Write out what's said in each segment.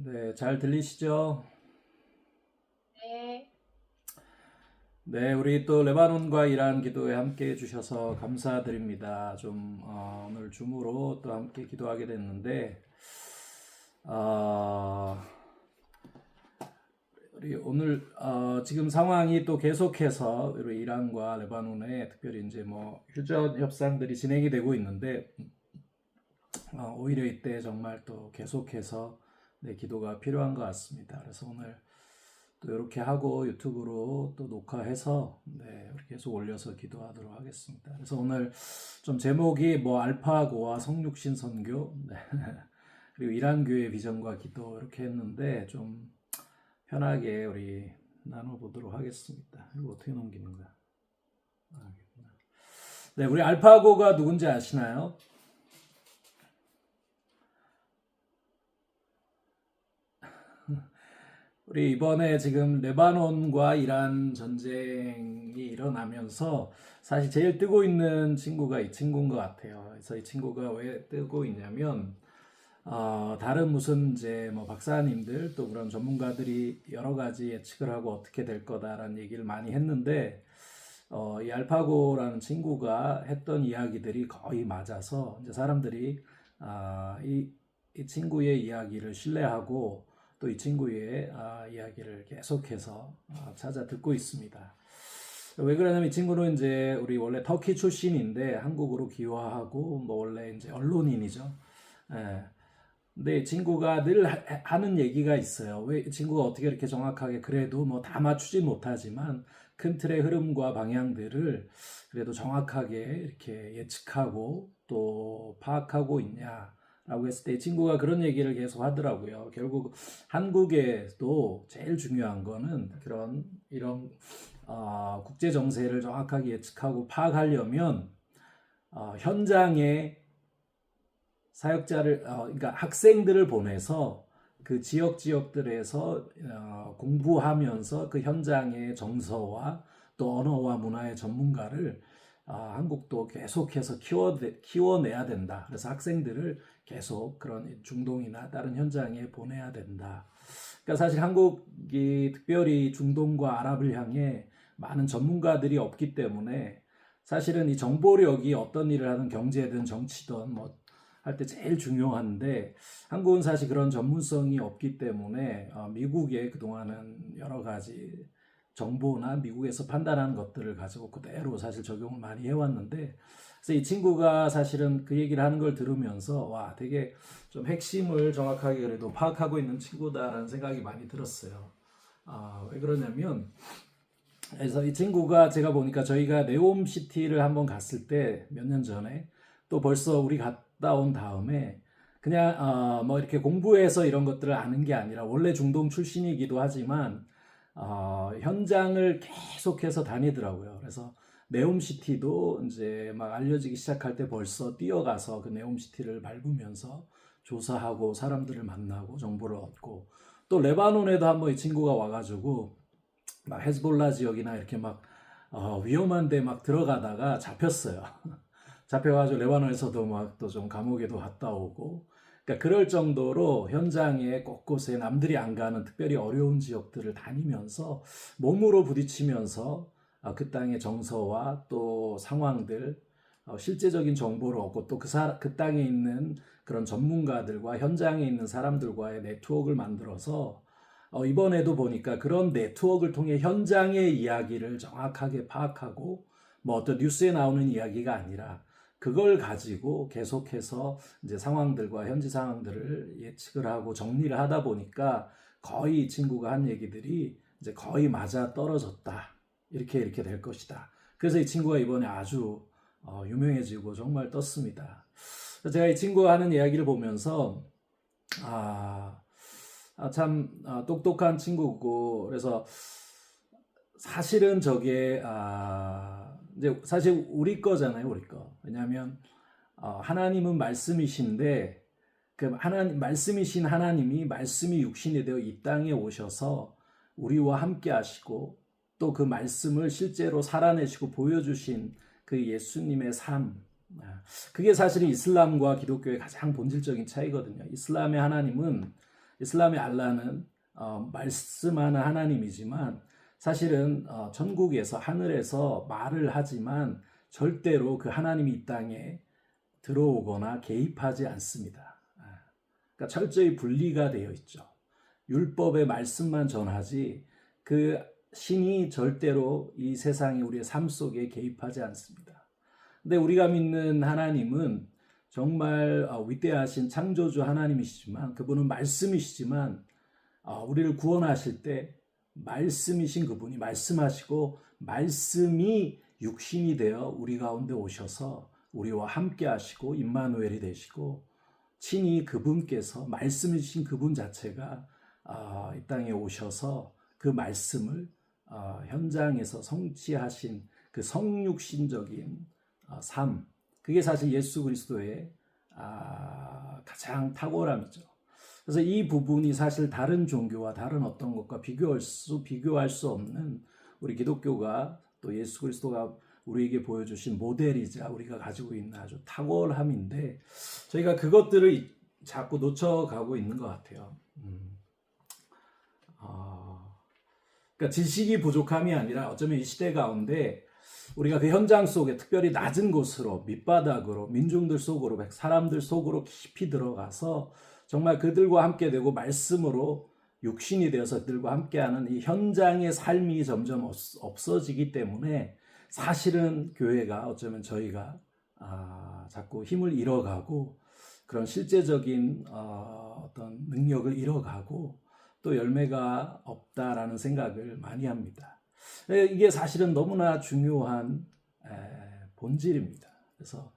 네, 잘 들리시죠? 네, 네, 우리 또 레바논과 이란 기도에 함께 해주셔서 감사드립니다. 오늘 줌으로 또 함께 기도하게 됐는데, 어, 우리 오늘 지금 상황이 또 계속해서 우리 이란과 레바논에 특별히 이제 뭐 휴전 협상들이 진행이 되고 있는데, 오히려 이때 정말 또 계속해서 네, 기도가 필요한 것 같습니다. 그래서 오늘 또 이렇게 하고 유튜브로 또 녹화해서 네, 이렇게 계속 올려서 기도하도록 하겠습니다. 그래서 오늘 좀 제목이 뭐 알파고와 성육신 선교 네. 그리고 이란 교회 비전과 기도 이렇게 했는데 좀 편하게 우리 나눠보도록 하겠습니다. 이거 어떻게 넘기는 거야? 네, 우리 알파고가 누군지 아시나요? 우리 이번에 지금 레바논과 이란 전쟁이 일어나면서 사실 제일 뜨고 있는 친구가 이 친구인 것 같아요. 그래서 이 친구가 왜 뜨고 있냐면 다른 무슨 이제 뭐 박사님들 또 그런 전문가들이 여러 가지 예측을 하고 어떻게 될 거다라는 얘기를 많이 했는데 이 알파고라는 친구가 했던 이야기들이 거의 맞아서 이제 사람들이 이 친구의 이야기를 신뢰하고 또 이 친구의 이야기를 계속해서 찾아 듣고 있습니다. 왜 그러냐면 이 친구는 이제 우리 원래 터키 출신인데 한국으로 귀화하고 뭐 원래 이제 언론인이죠. 예. 근데 이 친구가 늘 하는 얘기가 있어요. 왜 이 친구가 어떻게 이렇게 정확하게 그래도 뭐 다 맞추지 못하지만 큰 틀의 흐름과 방향들을 그래도 정확하게 이렇게 예측하고 또 파악하고 있냐라고 했을 때 이 친구가 그런 얘기를 계속 하더라고요. 결국 한국에도 제일 중요한 거는 그런 이런 국제 정세를 정확하게 예측하고 파악하려면 현장에 사역자를 그러니까 학생들을 보내서 그 지역들에서 공부하면서 그 현장의 정서와 또 언어와 문화의 전문가를 한국도 계속해서 키워내야 된다. 그래서 학생들을 계속 그런 중동이나 다른 현장에 보내야 된다. 그러니까 사실 한국이 특별히 중동과 아랍을 향해 많은 전문가들이 없기 때문에 사실은 이 정보력이 어떤 일을 하든 경제든 정치든 뭐 할 때 제일 중요한데 한국은 사실 그런 전문성이 없기 때문에 미국의 그동안은 여러 가지 정보나 미국에서 판단하는 것들을 가지고 그대로 사실 적용을 많이 해왔는데 그래서 이 친구가 사실은 그 얘기를 하는 걸 들으면서 와 되게 좀 핵심을 정확하게 그래도 파악하고 있는 친구다라는 생각이 많이 들었어요. 왜 그러냐면 그래서 이 친구가 제가 보니까 저희가 네옴시티를 한번 갔을 때 몇 년 전에 또 벌써 우리 갔다 온 다음에 그냥 뭐 이렇게 공부해서 이런 것들을 아는 게 아니라 원래 중동 출신이기도 하지만 현장을 계속해서 다니더라고요. 그래서 네옴시티도 이제 막 알려지기 시작할 때 벌써 뛰어가서 그 네옴시티를 밟으면서 조사하고 사람들을 만나고 정보를 얻고 또 레바논에도 한번 이 친구가 와가지고 막 헤즈볼라 지역이나 이렇게 막 위험한데 막 들어가다가 잡혔어요. 잡혀가지고 레바논에서도 막 또 좀 감옥에도 갔다 오고 그러니까 그럴 정도로 현장에 곳곳에 남들이 안 가는 특별히 어려운 지역들을 다니면서 몸으로 부딪히면서 그 땅의 정서와 또 상황들 실제적인 정보를 얻고 또 그 땅에 있는 그런 전문가들과 현장에 있는 사람들과의 네트워크를 만들어서 이번에도 보니까 그런 네트워크를 통해 현장의 이야기를 정확하게 파악하고 뭐 어떤 뉴스에 나오는 이야기가 아니라 그걸 가지고 계속해서 이제 상황들과 현지 상황들을 예측을 하고 정리를 하다 보니까 거의 이 친구가 한 얘기들이 이제 거의 맞아 떨어졌다. 이렇게 될 것이다. 그래서 이 친구가 이번에 아주 유명해지고 정말 떴습니다. 제가 이 친구가 하는 이야기를 보면서 아, 참 똑똑한 친구고 그래서 사실은 저게 이제 사실 우리 거잖아요, 우리 거. 왜냐하면 하나님은 말씀이신데 그 하나님 말씀이신 하나님이 말씀이 육신이 되어 이 땅에 오셔서 우리와 함께 하시고 또 그 말씀을 실제로 살아내시고 보여주신 그 예수님의 삶. 그게 사실은 이슬람과 기독교의 가장 본질적인 차이거든요. 이슬람의 하나님은 이슬람의 알라는 말씀하는 하나님이지만 사실은 천국에서 하늘에서 말을 하지만 절대로 그 하나님이 이 땅에 들어오거나 개입하지 않습니다. 그러니까 철저히 분리가 되어 있죠. 율법의 말씀만 전하지 그 신이 절대로 이 세상에 우리의 삶 속에 개입하지 않습니다. 근데 우리가 믿는 하나님은 정말 위대하신 창조주 하나님이시지만 그분은 말씀이시지만 우리를 구원하실 때 말씀이신 그분이 말씀하시고 말씀이 육신이 되어 우리 가운데 오셔서 우리와 함께 하시고 임마누엘이 되시고 친히 그분께서 말씀이신 그분 자체가 이 땅에 오셔서 그 말씀을 현장에서 성취하신 그 성육신적인 삶, 그게 사실 예수 그리스도의 가장 탁월함이죠. 그래서 이 부분이 사실 다른 종교와 다른 어떤 것과 비교할 수 없는 우리 기독교가 또 예수 그리스도가 우리에게 보여주신 모델이자 우리가 가지고 있는 아주 탁월함인데 저희가 그것들을 자꾸 놓쳐가고 있는 것 같아요. 그러니까 지식이 부족함이 아니라 어쩌면 이 시대 가운데 우리가 그 현장 속에 특별히 낮은 곳으로 밑바닥으로 민중들 속으로 사람들 속으로 깊이 들어가서 정말 그들과 함께 되고 말씀으로 육신이 되어서 그들과 함께하는 이 현장의 삶이 점점 없어지기 때문에 사실은 교회가 어쩌면 저희가 자꾸 힘을 잃어가고 그런 실제적인 어떤 능력을 잃어가고 또 열매가 없다라는 생각을 많이 합니다. 이게 사실은 너무나 중요한 본질입니다. 그래서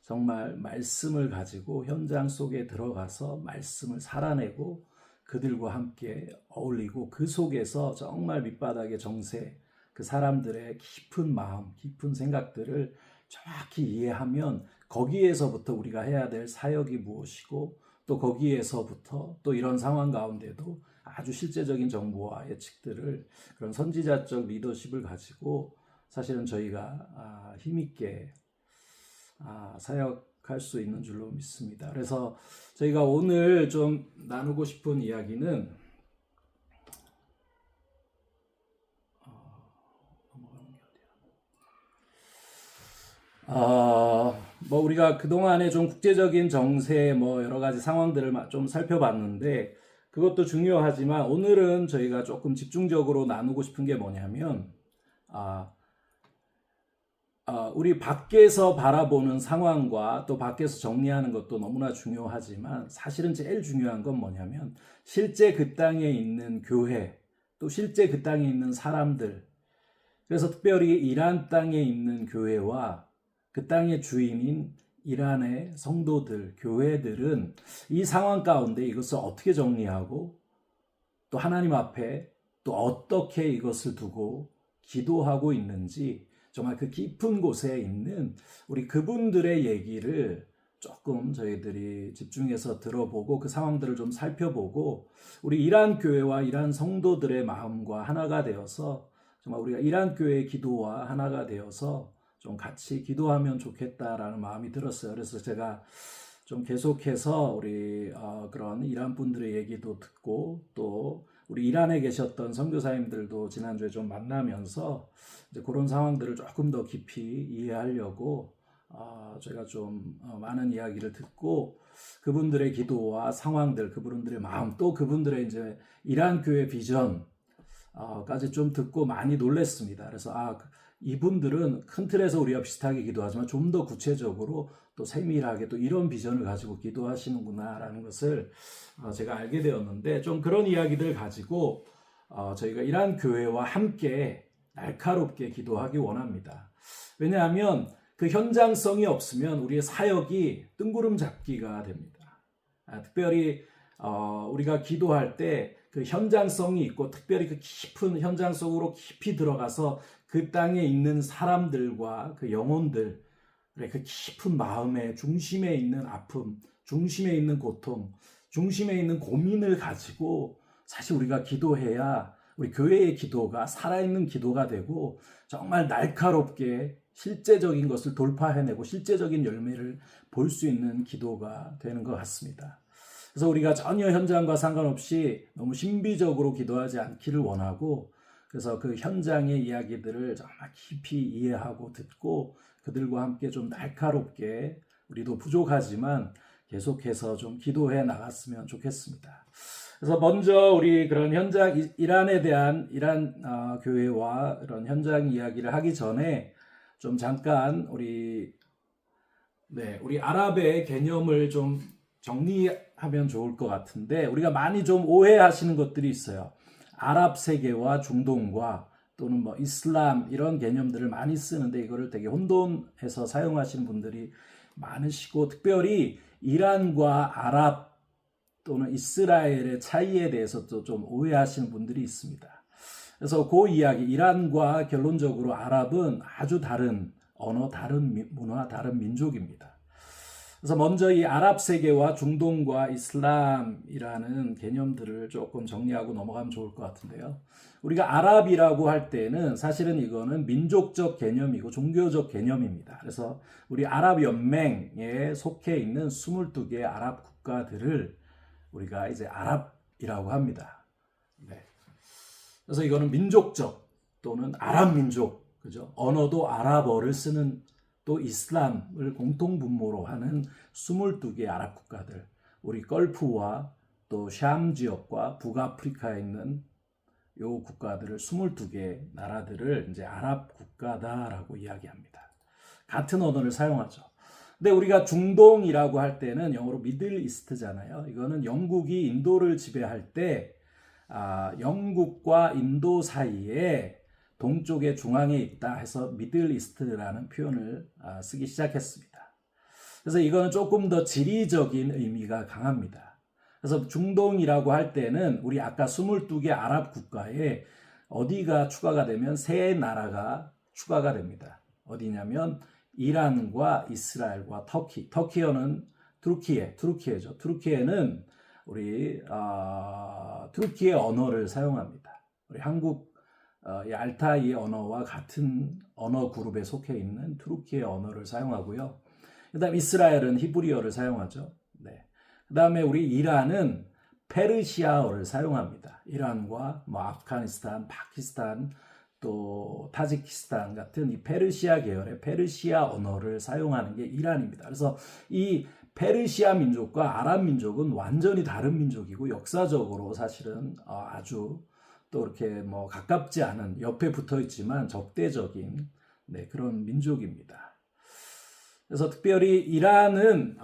정말 말씀을 가지고 현장 속에 들어가서 말씀을 살아내고 그들과 함께 어울리고 그 속에서 정말 밑바닥의 정세, 그 사람들의 깊은 마음, 깊은 생각들을 정확히 이해하면 거기에서부터 우리가 해야 될 사역이 무엇이고 또 거기에서부터 또 이런 상황 가운데도 아주 실제적인 정보와 예측들을 그런 선지자적 리더십을 가지고 사실은 저희가 힘있게 사역할 수 있는 줄로 믿습니다. 그래서 저희가 오늘 좀 나누고 싶은 이야기는 뭐 우리가 그동안에 좀 국제적인 정세 뭐 여러 가지 상황들을 좀 살펴봤는데 그것도 중요하지만 오늘은 저희가 조금 집중적으로 나누고 싶은 게 뭐냐면 우리 밖에서 바라보는 상황과 또 밖에서 정리하는 것도 너무나 중요하지만 사실은 제일 중요한 건 뭐냐면 실제 그 땅에 있는 교회 또 실제 그 땅에 있는 사람들, 그래서 특별히 이란 땅에 있는 교회와 그 땅의 주인인 이란의 성도들, 교회들은 이 상황 가운데 이것을 어떻게 정리하고 또 하나님 앞에 또 어떻게 이것을 두고 기도하고 있는지 정말 그 깊은 곳에 있는 우리 그분들의 얘기를 조금 저희들이 집중해서 들어보고 그 상황들을 좀 살펴보고 우리 이란 교회와 이란 성도들의 마음과 하나가 되어서 정말 우리가 이란 교회의 기도와 하나가 되어서 좀 같이 기도하면 좋겠다라는 마음이 들었어요. 그래서 제가 좀 계속해서 우리 그런 이란 분들의 얘기도 듣고 또 우리 이란에 계셨던 선교사님들도 지난주에 좀 만나면서 이제 그런 상황들을 조금 더 깊이 이해하려고 제가 좀 많은 이야기를 듣고 그분들의 기도와 상황들, 그분들의 마음, 또 그분들의 이제 이란 교회 비전 까지 좀 듣고 많이 놀랐습니다. 그래서 이분들은 큰 틀에서 우리와 비슷하게 기도하지만 좀 더 구체적으로 또 세밀하게 또 이런 비전을 가지고 기도하시는구나라는 것을 제가 알게 되었는데 좀 그런 이야기들 가지고 저희가 이란 교회와 함께 날카롭게 기도하기 원합니다. 왜냐하면 그 현장성이 없으면 우리의 사역이 뜬구름 잡기가 됩니다. 특별히 우리가 기도할 때 그 현장성이 있고 특별히 그 깊은 현장 속으로 깊이 들어가서 그 땅에 있는 사람들과 그 영혼들, 그 깊은 마음의 중심에 있는 아픔, 중심에 있는 고통, 중심에 있는 고민을 가지고 사실 우리가 기도해야 우리 교회의 기도가 살아있는 기도가 되고 정말 날카롭게 실제적인 것을 돌파해내고 실제적인 열매를 볼 수 있는 기도가 되는 것 같습니다. 그래서 우리가 전혀 현장과 상관없이 너무 신비적으로 기도하지 않기를 원하고, 그래서 그 현장의 이야기들을 정말 깊이 이해하고 듣고 그들과 함께 좀 날카롭게, 우리도 부족하지만 계속해서 좀 기도해 나갔으면 좋겠습니다. 그래서 먼저 우리 그런 현장, 이란에 대한 이란 교회와 그런 현장 이야기를 하기 전에 좀 잠깐 우리 아랍의 개념을 좀 정리하면 좋을 것 같은데, 우리가 많이 좀 오해하시는 것들이 있어요. 아랍 세계와 중동과 또는 뭐 이슬람 이런 개념들을 많이 쓰는데 이거를 되게 혼돈해서 사용하시는 분들이 많으시고, 특별히 이란과 아랍 또는 이스라엘의 차이에 대해서도 좀 오해하시는 분들이 있습니다. 그래서 그 이야기, 이란과 결론적으로 아랍은 아주 다른 언어, 다른 문화, 다른 민족입니다. 그래서 먼저 이 아랍 세계와 중동과 이슬람이라는 개념들을 조금 정리하고 넘어가면 좋을 것 같은데요. 우리가 아랍이라고 할 때는 사실은 이거는 민족적 개념이고 종교적 개념입니다. 그래서 우리 아랍 연맹에 속해 있는 22개의 아랍 국가들을 우리가 이제 아랍이라고 합니다. 네. 그래서 이거는 민족적 또는 아랍 민족, 그죠? 언어도 아랍어를 쓰는, 또 이슬람을 공통 분모로 하는 22개 아랍 국가들, 우리 걸프와 또 샴 지역과 북아프리카에 있는 요 국가들을 22개 나라들을 이제 아랍 국가다라고 이야기합니다. 같은 언어를 사용하죠. 근데 우리가 중동이라고 할 때는 영어로 미들 이스트잖아요. 이거는 영국이 인도를 지배할 때 영국과 인도 사이에 동쪽의 중앙에 있다 해서 미들 이스트라는 표현을 쓰기 시작했습니다. 그래서 이거는 조금 더 지리적인 의미가 강합니다. 그래서 중동이라고 할 때는 우리 아까 22개 아랍 국가에 어디가 추가가 되면 세 나라가 추가가 됩니다. 어디냐면 이란과 이스라엘과 터키. 터키어는 투르키예죠. 투르키에는 우리 투르키의 언어를 사용합니다. 우리 한국 이 알타이 언어와 같은 언어 그룹에 속해 있는 투르키의 언어를 사용하고요. 그다음 이스라엘은 히브리어를 사용하죠. 네. 그다음에 우리 이란은 페르시아어를 사용합니다. 이란과 뭐 아프가니스탄, 파키스탄, 또 타지키스탄 같은 이 페르시아 계열의 페르시아 언어를 사용하는 게 이란입니다. 그래서 이 페르시아 민족과 아랍 민족은 완전히 다른 민족이고, 역사적으로 사실은 아주 또 이렇게 뭐 가깝지 않은, 옆에 붙어 있지만 적대적인 그런 민족입니다. 그래서 특별히 이란은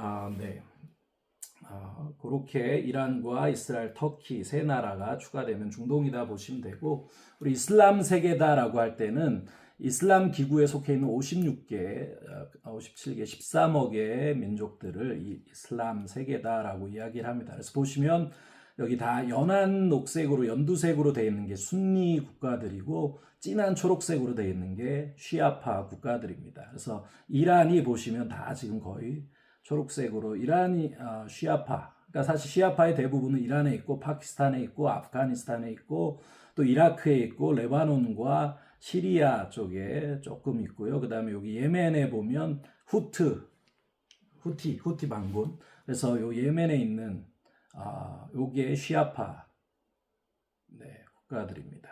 그렇게 이란과 이스라엘, 터키 세 나라가 추가되면 중동이다 보시면 되고, 우리 이슬람 세계다라고 할 때는 이슬람 기구에 속해 있는 57개, 13억의 민족들을 이 이슬람 세계다라고 이야기를 합니다. 그래서 보시면 여기 다 연한 녹색으로, 연두색으로 되어 있는 게 순니 국가들이고, 진한 초록색으로 되어 있는 게 쉬아파 국가들입니다. 그래서 이란이 보시면 다 지금 거의 초록색으로, 이란이 쉬아파, 그러니까 사실 쉬아파의 대부분은 이란에 있고, 파키스탄에 있고, 아프가니스탄에 있고, 또 이라크에 있고, 레바논과 시리아 쪽에 조금 있고요. 그 다음에 여기 예멘에 보면 후티 반군. 그래서 요 예멘에 있는 요게 쉬아파 국가들입니다.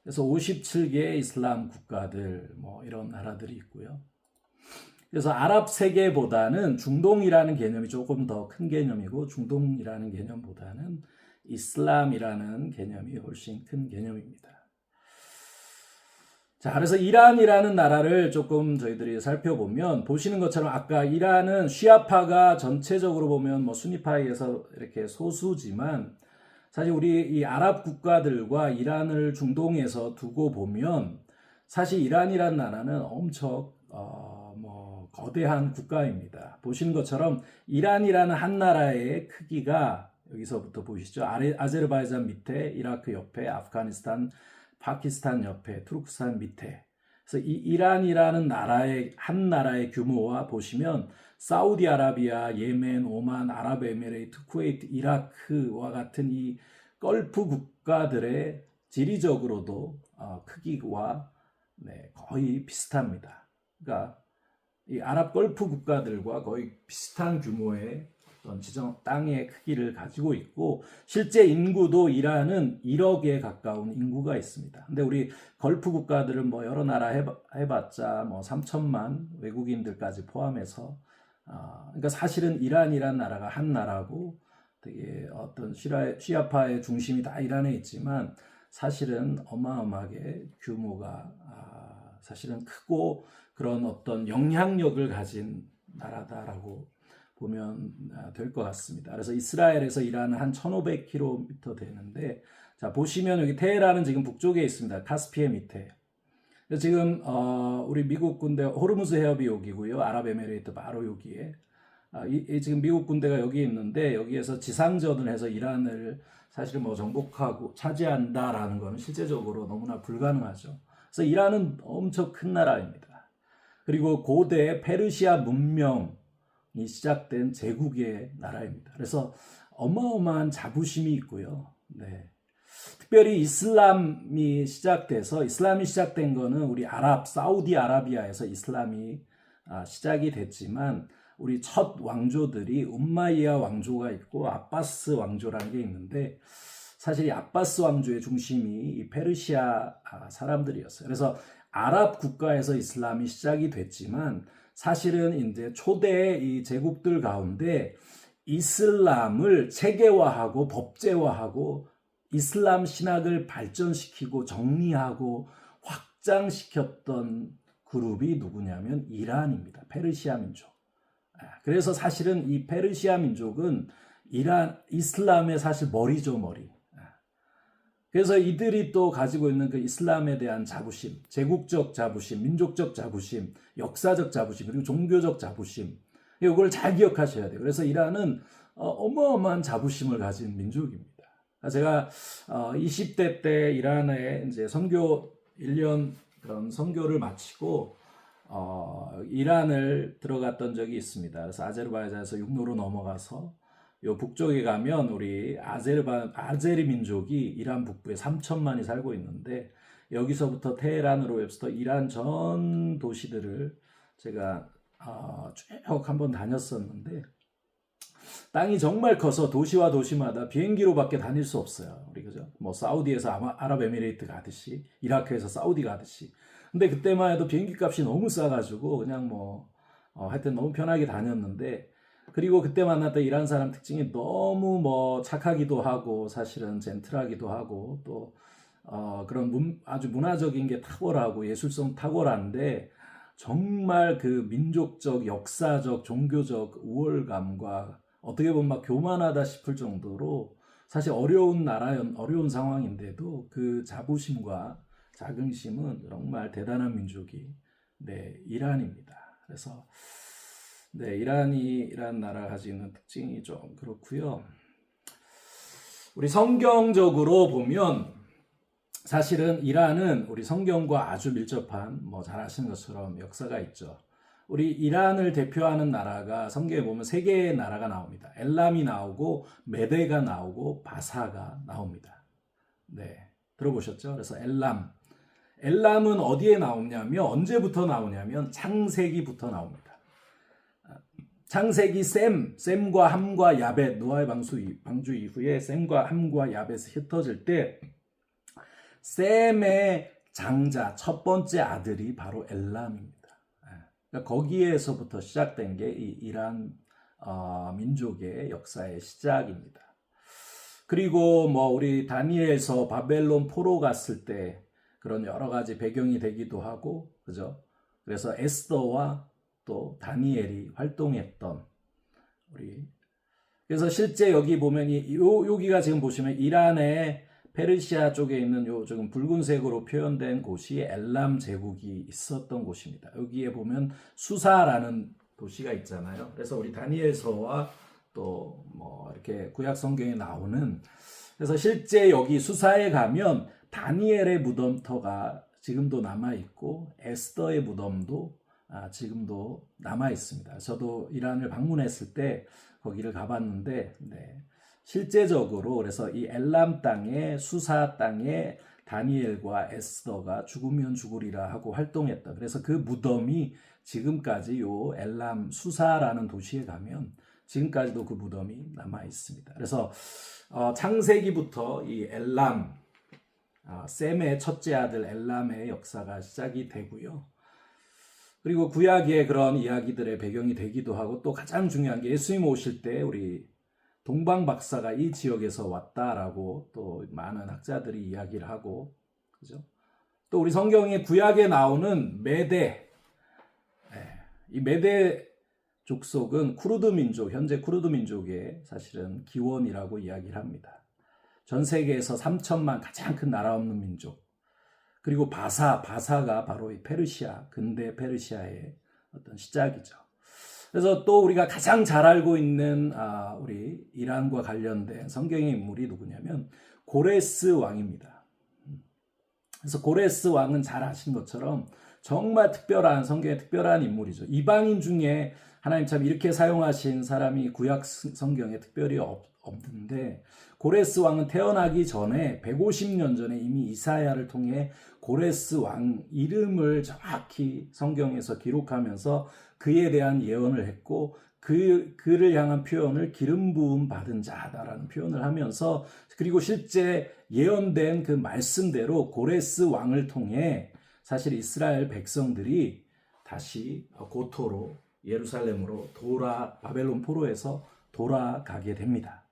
그래서 57개의 이슬람 국가들 뭐 이런 나라들이 있고요. 그래서 아랍 세계보다는 중동이라는 개념이 조금 더 큰 개념이고, 중동이라는 개념보다는 이슬람이라는 개념이 훨씬 큰 개념입니다. 자, 그래서 이란이라는 나라를 조금 저희들이 살펴보면, 보시는 것처럼 아까 이란은 쉬아파가 전체적으로 보면 뭐 수니파에서 이렇게 소수지만, 사실 우리 이 아랍 국가들과 이란을 중동에서 두고 보면 사실 이란이라는 나라는 엄청 뭐 거대한 국가입니다. 보시는 것처럼 이란이라는 한 나라의 크기가, 여기서부터 보시죠. 아제르바이잔 밑에, 이라크 옆에, 아프가니스탄, 파키스탄 옆에, 투르크스탄 밑에. 그래서 이 이란이라는 나라의 한 나라의 규모와 보시면 사우디아라비아, 예멘, 오만, 아랍에미레이트, 쿠웨이트, 이라크와 같은 이 걸프 국가들의 지리적으로도 크기와 거의 비슷합니다. 그러니까 이 아랍 걸프 국가들과 거의 비슷한 규모의 어떤 지정 땅의 크기를 가지고 있고 실제 인구도 이란은 1억에 가까운 인구가 있습니다. 근데 우리 걸프 국가들은 뭐 여러 나라 해봤자 뭐 3천만 외국인들까지 포함해서 그러니까 사실은 이란이란 나라가 한 나라고 되게 어떤 시아파의 중심이 다 이란에 있지만 사실은 어마어마하게 규모가 사실은 크고 그런 어떤 영향력을 가진 나라다라고 보면 될 것 같습니다. 그래서 이스라엘에서 이란은 한 1500km 되는데 자 보시면 여기 테헤란은 지금 북쪽에 있습니다. 카스피해 밑에. 지금 우리 미국 군대 호르무즈 해협이 여기고요. 아랍에미레이트 바로 여기에 지금 미국 군대가 여기 있는데 여기에서 지상전을 해서 이란을 사실 뭐 정복하고 차지한다라는 것은 실제적으로 너무나 불가능하죠. 그래서 이란은 엄청 큰 나라입니다. 그리고 고대 페르시아 문명이 시작된 제국의 나라입니다. 그래서 어마어마한 자부심이 있고요. 네. 특별히 이슬람이 시작된 거는 우리 사우디아라비아에서 이슬람이 시작이 됐지만 우리 첫 왕조들이 움마이야 왕조가 있고 아바스 왕조라는 게 있는데 사실 이 아바스 왕조의 중심이 이 페르시아 사람들이었어요. 그래서 아랍 국가에서 이슬람이 시작이 됐지만 사실은 이제 초대 이 제국들 가운데 이슬람을 체계화하고 법제화하고 이슬람 신학을 발전시키고 정리하고 확장시켰던 그룹이 누구냐면 이란입니다. 페르시아 민족. 그래서 사실은 이 페르시아 민족은 이슬람의 사실 머리죠, 머리. 그래서 이들이 또 가지고 있는 그 이슬람에 대한 자부심, 제국적 자부심, 민족적 자부심, 역사적 자부심, 그리고 종교적 자부심. 이걸 잘 기억하셔야 돼요. 그래서 이란은 어마어마한 자부심을 가진 민족입니다. 제가 20대 때 이란에 이제 선교 1년 그런 선교를 마치고 이란을 들어갔던 적이 있습니다. 그래서 아제르바이잔에서 육로로 넘어가서 요 북쪽에 가면 우리 아제리 민족이 이란 북부에 3천만이 살고 있는데 여기서부터 테헤란으로 해서 이란 전 도시들을 제가 쭉 한번 다녔었는데 땅이 정말 커서 도시와 도시마다 비행기로밖에 다닐 수 없어요. 우리 그죠? 뭐 사우디에서 아랍에미레이트 가듯이 이라크에서 사우디 가듯이. 근데 그때만 해도 비행기 값이 너무 싸가지고 그냥 뭐 하여튼 너무 편하게 다녔는데 그리고 그때 만났던 이란 사람 특징이 너무 뭐 착하기도 하고 사실은 젠틀하기도 하고 또 그런 아주 문화적인 게 탁월하고 예술성 탁월한데 정말 그 민족적, 역사적, 종교적 우월감과 어떻게 보면 막 교만하다 싶을 정도로 사실 어려운 상황인데도 그 자부심과 자긍심은 정말 대단한 민족이 이란입니다. 그래서 이란 나라가 가지고 있는 특징이 좀 그렇고요. 우리 성경적으로 보면 사실은 이란은 우리 성경과 아주 밀접한 뭐 잘 아시는 것처럼 역사가 있죠. 우리 이란을 대표하는 나라가 성경에 보면 세 개의 나라가 나옵니다. 엘람이 나오고 메데가 나오고 바사가 나옵니다. 네, 들어보셨죠? 그래서 엘람은 어디에 나오냐면 언제부터 나오냐면 창세기부터 나옵니다. 창세기 셈과 함과 야벳 노아의 방주 이후에 셈과 함과 야벳이 흩어질 때 셈의 장자 첫 번째 아들이 바로 엘람입니다. 그러니까 거기에서부터 시작된 게 이 이란 민족의 역사의 시작입니다. 그리고 뭐 우리 다니엘서 바벨론 포로 갔을 때 그런 여러 가지 배경이 되기도 하고 그죠? 그래서 에스더와 또 다니엘이 활동했던 그래서 실제 여기 보면 여기가 지금 보시면 이란의 페르시아 쪽에 있는 요 지금 붉은색으로 표현된 곳이 엘람 제국이 있었던 곳입니다. 여기에 보면 수사라는 도시가 있잖아요. 그래서 우리 다니엘서와 또 뭐 이렇게 구약 성경에 나오는 그래서 실제 여기 수사에 가면 다니엘의 무덤터가 지금도 남아 있고 에스더의 무덤도 지금도 남아 있습니다. 저도 이란을 방문했을 때 거기를 가봤는데 실제적으로 그래서 이 엘람 땅에 수사 땅에 다니엘과 에스더가 죽으면 죽으리라 하고 활동했던 그래서 그 무덤이 지금까지 요 엘람 수사라는 도시에 가면 지금까지도 그 무덤이 남아 있습니다. 그래서 창세기부터 이 엘람, 셈의 첫째 아들 엘람의 역사가 시작이 되고요. 그리고 구약의 그런 이야기들의 배경이 되기도 하고, 또 가장 중요한 게 예수님 오실 때 우리 동방 박사가 이 지역에서 왔다라고 또 많은 학자들이 이야기를 하고, 그죠? 또 우리 성경의 구약에 나오는 메대, 이 메대 족속은 쿠르드 민족, 현재 쿠르드 민족의 사실은 기원이라고 이야기를 합니다. 전 세계에서 3천만 가장 큰 나라 없는 민족. 그리고 바사가 바로 이 페르시아, 근대 페르시아의 어떤 시작이죠. 그래서 또 우리가 가장 잘 알고 있는 우리 이란과 관련된 성경의 인물이 누구냐면 고레스 왕입니다. 그래서 고레스 왕은 잘 아신 것처럼 정말 특별한, 성경의 특별한 인물이죠. 이방인 중에 하나님 참 이렇게 사용하신 사람이 구약 성경에 특별히 없는데, 고레스 왕은 태어나기 전에 150년 전에 이미 이사야를 통해 고레스 왕 이름을 정확히 성경에서 기록하면서 그에 대한 예언을 했고, 그를 향한 표현을 기름 부음 받은 자다라는 표현을 하면서, 그리고 실제 예언된 그 말씀대로 고레스 왕을 통해 사실 이스라엘 백성들이 다시 고토로 예루살렘으로 바벨론 포로에서 돌아가게 됩니다.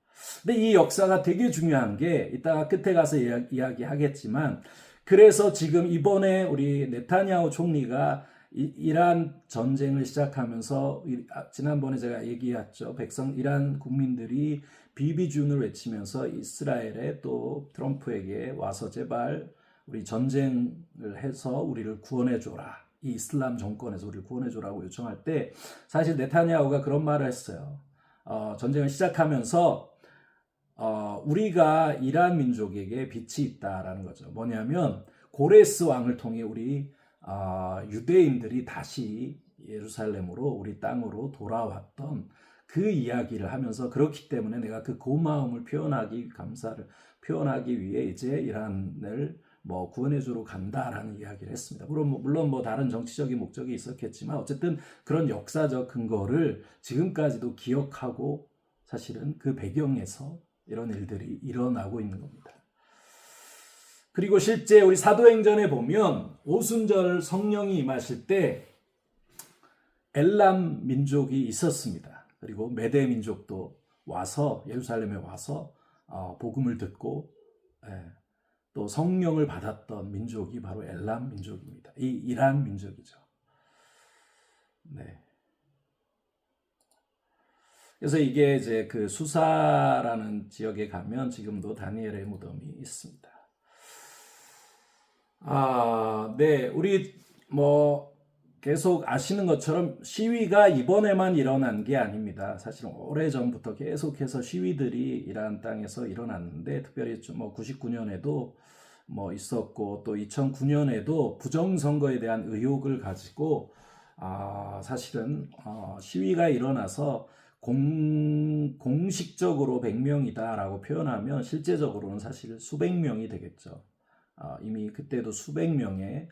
근데 이 역사가 되게 중요한 게 이따가 끝에 가서 이야기하겠지만, 그래서 지금 이번에 우리 네타냐후 총리가 이란 전쟁을 시작하면서, 지난번에 제가 얘기했죠. 이란 국민들이 비비준을 외치면서 이스라엘에 또 트럼프에게 와서 제발 우리 전쟁을 해서 우리를 구원해줘라, 이 이슬람 정권에서 우리를 구원해줘라고 요청할 때, 사실 네타냐후가 그런 말을 했어요. 전쟁을 시작하면서 우리가 이란 민족에게 빛이 있다라는 거죠. 뭐냐면 고레스 왕을 통해 우리 유대인들이 다시 예루살렘으로, 우리 땅으로 돌아왔던 그 이야기를 하면서, 그렇기 때문에 내가 그 고마움을 감사를 표현하기 위해 이제 이란을 구원해주러 간다라는 이야기를 했습니다. 물론 다른 정치적인 목적이 있었겠지만, 어쨌든 그런 역사적 근거를 지금까지도 기억하고, 사실은 그 배경에서 이런 일들이 일어나고 있는 겁니다. 그리고 실제 우리 사도행전에 보면 오순절 성령이 임하실 때 엘람 민족이 있었습니다. 그리고 메대 민족도 와서 예루살렘에 와서 복음을 듣고 또 성령을 받았던 민족이 바로 엘람 민족입니다. 이 이란 민족이죠. 네. 그래서 이게 이제 그 수사라는 지역에 가면 지금도 다니엘의 무덤이 있습니다. 네, 우리 계속 아시는 것처럼 시위가 이번에만 일어난 게 아닙니다. 사실은 오래전부터 계속해서 시위들이 이란 땅에서 일어났는데, 특별히 99년에도 있었고, 또 2009년에도 부정선거에 대한 의혹을 가지고 사실은 시위가 일어나서 공식적으로 100명이다라고 표현하면 실제적으로는 사실 수백 명이 되겠죠. 이미 그때도 수백 명의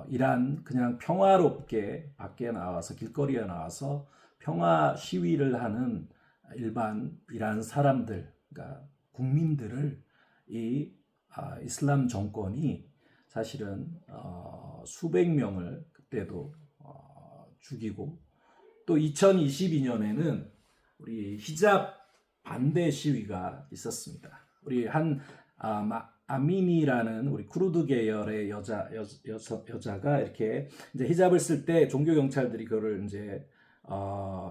이란 그냥 평화롭게 밖에 나와서, 길거리에 나와서 평화 시위를 하는 일반 이란 사람들, 그러니까 국민들을 이 이슬람 정권이 사실은 수백 명을 그때도 죽이고, 또 2022년에는 우리 히잡 반대 시위가 있었습니다. 우리 아미니라는 우리 쿠르드 계열의 여자가 이렇게 이제 히잡을 쓸 때 종교 경찰들이 그거를 이제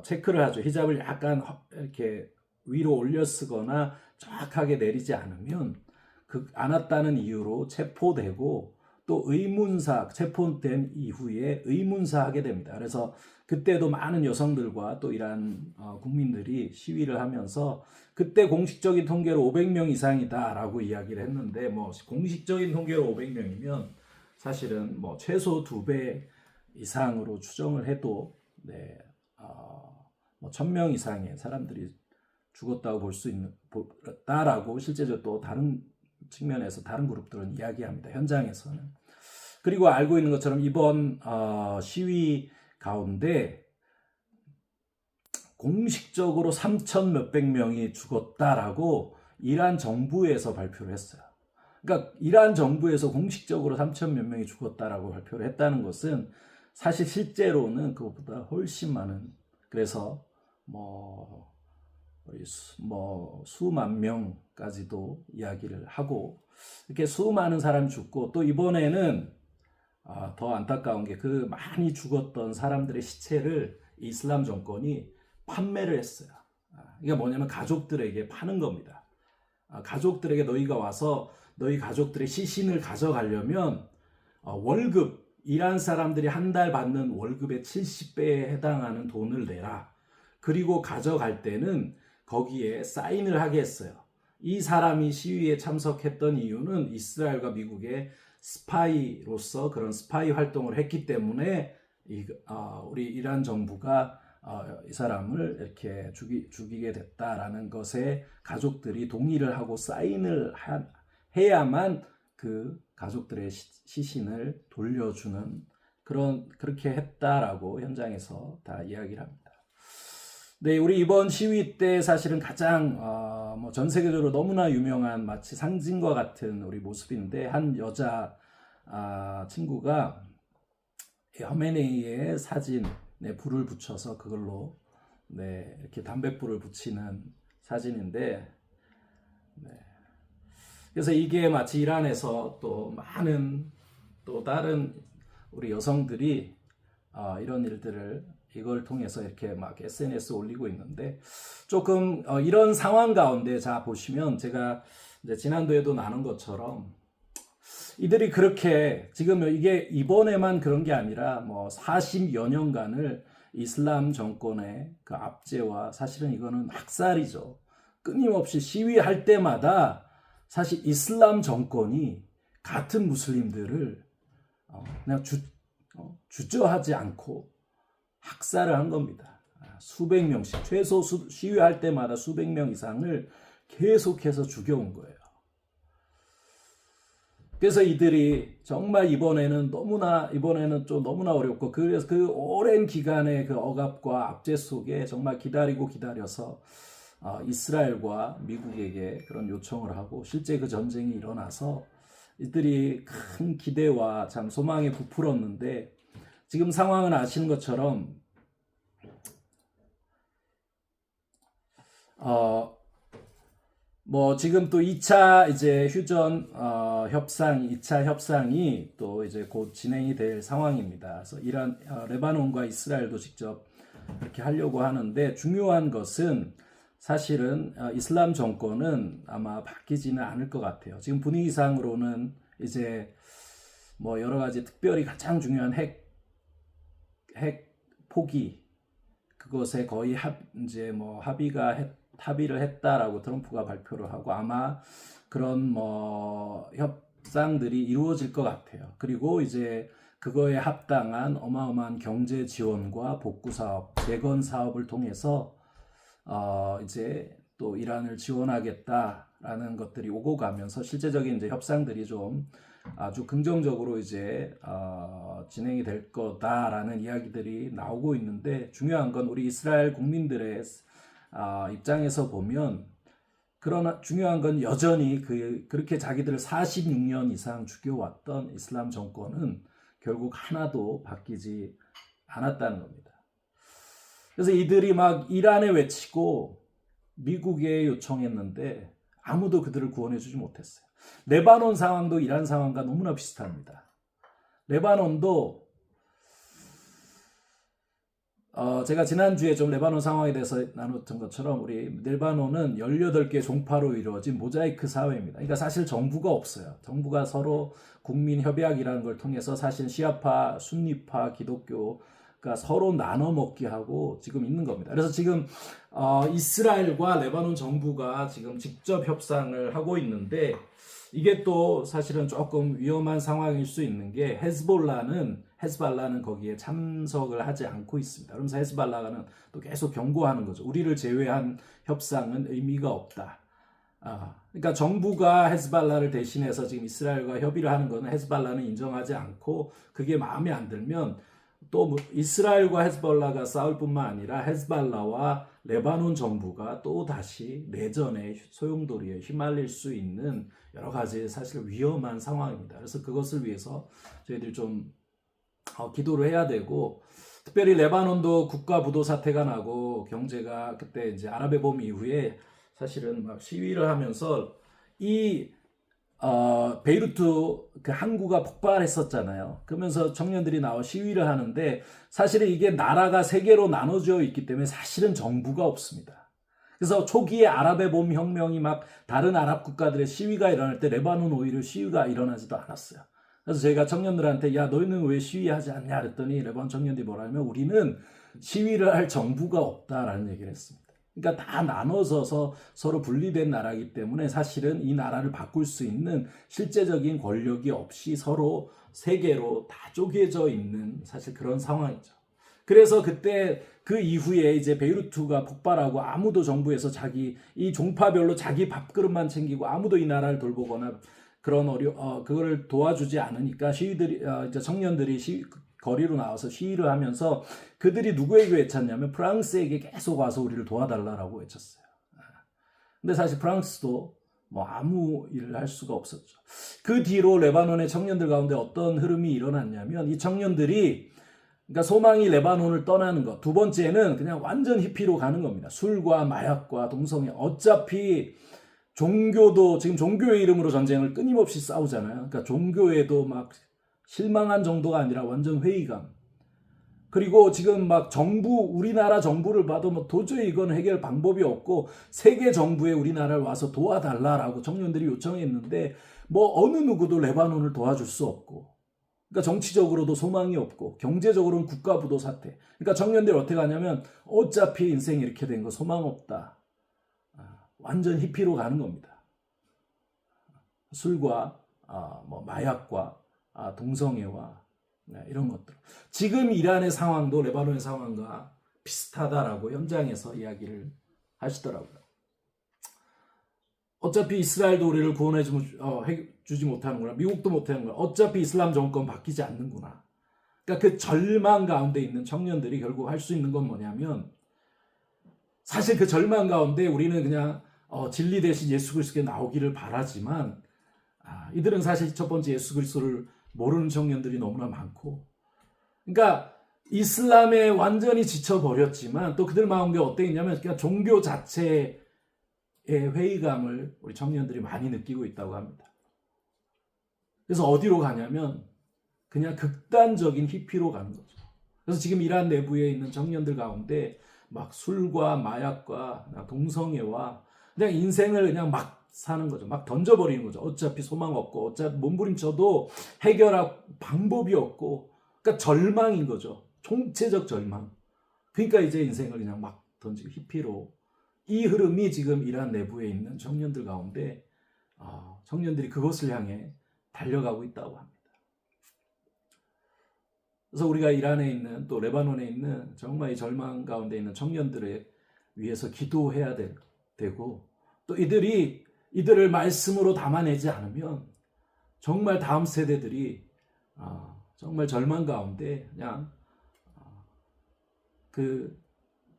체크를 하죠. 히잡을 약간 이렇게 위로 올려 쓰거나 정확하게 내리지 않으면 않았다는 이유로 체포되고, 또 체포된 이후에 의문사하게 됩니다. 그래서 그때도 많은 여성들과 또 이란 국민들이 시위를 하면서, 그때 공식적인 통계로 500명 이상이다라고 이야기를 했는데, 공식적인 통계로 500명이면 사실은 최소 2배 이상으로 추정을 해도 1000명 이상의 사람들이 죽었다고 볼 수 있다라고 실제적으로 또 다른 측면에서 다른 그룹들은 이야기합니다. 현장에서는. 그리고 알고 있는 것처럼 이번 시위 가운데 공식적으로 3천 몇백 명이 죽었다라고 이란 정부에서 발표를 했어요. 그러니까 이란 정부에서 공식적으로 3천 몇 명이 죽었다라고 발표를 했다는 것은 사실 실제로는 그것보다 훨씬 많은, 그래서 뭐 수만 명까지도 이야기를 하고, 이렇게 수많은 사람이 죽고, 또 이번에는 더 안타까운 게 그 많이 죽었던 사람들의 시체를 이슬람 정권이 판매를 했어요. 이게 뭐냐면 가족들에게 파는 겁니다. 가족들에게 너희가 와서 너희 가족들의 시신을 가져가려면 월급, 이란 사람들이 한 달 받는 월급의 70배에 해당하는 돈을 내라. 그리고 가져갈 때는 거기에 사인을 하게 했어요. 이 사람이 시위에 참석했던 이유는 이스라엘과 미국의 스파이로서 그런 스파이 활동을 했기 때문에 우리 이란 정부가 이 사람을 이렇게 죽이게 됐다라는 것에 가족들이 동의를 하고 사인을 해야만 그 가족들의 시신을 돌려주는 그렇게 했다라고 현장에서 다 이야기를 합니다. 네, 우리 이번 시위 때 사실은 가장 전 세계적으로 너무나 유명한 마치 상징과 같은 우리 모습인데, 한 여자 친구가 허메네이의 사진에 불을 붙여서 그걸로 이렇게 담뱃불을 붙이는 사진인데, 그래서 이게 마치 이란에서 또 많은 또 다른 우리 여성들이 이런 일들을 이걸 통해서 이렇게 막 SNS 올리고 있는데, 조금 이런 상황 가운데 자 보시면 제가 이제 지난주에도 나눈 것처럼 이들이 그렇게 지금 이게 이번에만 그런 게 아니라 뭐 40여 년간을 이슬람 정권의 그 압제와, 사실은 이거는 학살이죠. 끊임없이 시위할 때마다 사실 이슬람 정권이 같은 무슬림들을 그냥 주저하지 않고 학살을 한 겁니다. 수백 명씩, 최소 시위할 때마다 수백 명 이상을 계속해서 죽여온 거예요. 그래서 이들이 정말 이번에는 좀 너무나 어렵고, 그래서 그 오랜 기간의 그 억압과 압제 속에 정말 기다려서 이스라엘과 미국에게 그런 요청을 하고, 실제 그 전쟁이 일어나서 이들이 큰 기대와 참 소망에 부풀었는데, 지금 상황은 아시는 것처럼 지금 또 2차 이제 휴전 협상, 2차 협상이 또 이제 곧 진행이 될 상황입니다. 그래서 레바논과 이스라엘도 직접 이렇게 하려고 하는데, 중요한 것은 사실은 이슬람 정권은 아마 바뀌지는 않을 것 같아요. 지금 분위기상으로는 이제 뭐 여러 가지, 특별히 가장 중요한 핵 포기, 그것에 거의 합의를 했다라고 트럼프가 발표를 하고, 아마 그런 협상들이 이루어질 것 같아요. 그리고 이제 그거에 합당한 어마어마한 경제 지원과 복구 사업, 재건 사업을 통해서 이제 또 이란을 지원하겠다라는 것들이 오고 가면서 실제적인 이제 협상들이 좀 아주 긍정적으로 이제 진행이 될 거다라는 이야기들이 나오고 있는데, 중요한 건 우리 이스라엘 국민들의 입장에서 보면, 그러나 중요한 건 여전히 그렇게 자기들을 46년 이상 죽여왔던 이슬람 정권은 결국 하나도 바뀌지 않았다는 겁니다. 그래서 이들이 막 이란에 외치고 미국에 요청했는데 아무도 그들을 구원해주지 못했어요. 레바논 상황도 이란 상황과 너무나 비슷합니다. 레바논도 제가 지난주에 좀 레바논 상황에 대해서 나눴던 것처럼, 우리 레바논은 18개 종파로 이루어진 모자이크 사회입니다. 그러니까 사실 정부가 없어요. 정부가 서로 국민 협약이라는 걸 통해서 사실 시아파, 순니파, 기독교가 서로 나눠 먹게 하고 지금 있는 겁니다. 그래서 지금 이스라엘과 레바논 정부가 지금 직접 협상을 하고 있는데, 이게 또 사실은 조금 위험한 상황일 수 있는 게, 헤즈볼라는 거기에 참석을 하지 않고 있습니다. 그러면서 헤즈볼라는 또 계속 경고하는 거죠. 우리를 제외한 협상은 의미가 없다. 그러니까 정부가 헤즈볼라를 대신해서 지금 이스라엘과 협의를 하는 거는 헤즈볼라는 인정하지 않고, 그게 마음에 안 들면 또 이스라엘과 헤즈볼라가 싸울 뿐만 아니라 헤즈볼라와 레바논 정부가 또 다시 내전의 소용돌이에 휘말릴 수 있는 여러 가지 사실 위험한 상황입니다. 그래서 그것을 위해서 저희들이 좀 기도를 해야 되고, 특별히 레바논도 국가 부도 사태가 나고 경제가 그때 이제 아랍의 봄 이후에 사실은 막 시위를 하면서 이 베이루트 그 항구가 폭발했었잖아요. 그러면서 청년들이 나와 시위를 하는데 사실은 이게 나라가 세 개로 나눠져 있기 때문에 사실은 정부가 없습니다. 그래서 초기에 아랍의 봄 혁명이 막 다른 아랍 국가들의 시위가 일어날 때 레바논 오히려 시위가 일어나지도 않았어요. 그래서 저희가 청년들한테 야 너희는 왜 시위하지 않냐 그랬더니 레바논 청년들이 뭐라냐면 우리는 시위를 할 정부가 없다라는 얘기를 했습니다. 그러니까 다 나눠져서 서로 분리된 나라이기 때문에 사실은 이 나라를 바꿀 수 있는 실제적인 권력이 없이 서로 세계로 다 쪼개져 있는 사실 그런 상황이죠. 그래서 그때 그 이후에 이제 베이루트가 폭발하고 아무도 정부에서 자기 이 종파별로 자기 밥그릇만 챙기고 아무도 이 나라를 돌보거나 그런 그거를 도와주지 않으니까 시위들이 이제 청년들이 거리로 나와서 시위를 하면서 그들이 누구에게 외쳤냐면 프랑스에게 계속 와서 우리를 도와달라라고 외쳤어요. 근데 사실 프랑스도 뭐 아무 일을 할 수가 없었죠. 그 뒤로 레바논의 청년들 가운데 어떤 흐름이 일어났냐면 이 청년들이 그러니까 소망이 레바논을 떠나는 것. 두 번째는 그냥 완전 히피로 가는 겁니다. 술과 마약과 동성애. 어차피 종교도 지금 종교의 이름으로 전쟁을 끊임없이 싸우잖아요. 그러니까 종교에도 막 실망한 정도가 아니라 완전 회의감. 그리고 지금 막 우리나라 정부를 봐도 뭐 도저히 이건 해결 방법이 없고 세계 정부에 우리나라를 와서 도와달라라고 청년들이 요청했는데 뭐 어느 누구도 레바논을 도와줄 수 없고, 그러니까 정치적으로도 소망이 없고 경제적으로는 국가 부도 사태. 그러니까 청년들이 어떻게 하냐면 어차피 인생이 이렇게 된 거 소망 없다. 완전 히피로 가는 겁니다. 술과 뭐 마약과 동성애와 이런 것들. 지금 이란의 상황도 레바논의 상황과 비슷하다라고 현장에서 이야기를 하시더라고요. 어차피 이스라엘도 우리를 구원해 주지 못하는구나. 미국도 못하는구나. 어차피 이슬람 정권 바뀌지 않는구나. 그러니까 그 절망 가운데 있는 청년들이 결국 할 수 있는 건 뭐냐면 사실 그 절망 가운데 우리는 그냥 진리 대신 예수 그리스도께 나오기를 바라지만 이들은 사실 첫 번째 예수 그리스도를 모르는 청년들이 너무나 많고, 그러니까 이슬람에 완전히 지쳐버렸지만 또 그들 마음에 어떻게 있냐면 그냥 종교 자체의 회의감을 우리 청년들이 많이 느끼고 있다고 합니다. 그래서 어디로 가냐면 그냥 극단적인 히피로 가는 거죠. 그래서 지금 이란 내부에 있는 청년들 가운데 막 술과 마약과 동성애와 그냥 인생을 그냥 막 사는 거죠. 막 던져버리는 거죠. 어차피 소망 없고 어차피 몸부림쳐도 해결할 방법이 없고, 그러니까 절망인 거죠. 총체적 절망. 그러니까 이제 인생을 그냥 막 던지고 히피로. 이 흐름이 지금 이란 내부에 있는 청년들 가운데 청년들이 그것을 향해 달려가고 있다고 합니다. 그래서 우리가 이란에 있는 또 레바논에 있는 정말 이 절망 가운데 있는 청년들을 위해서 기도해야 되고, 또 이들을 말씀으로 담아내지 않으면 정말 다음 세대들이 정말 절망 가운데 그냥 그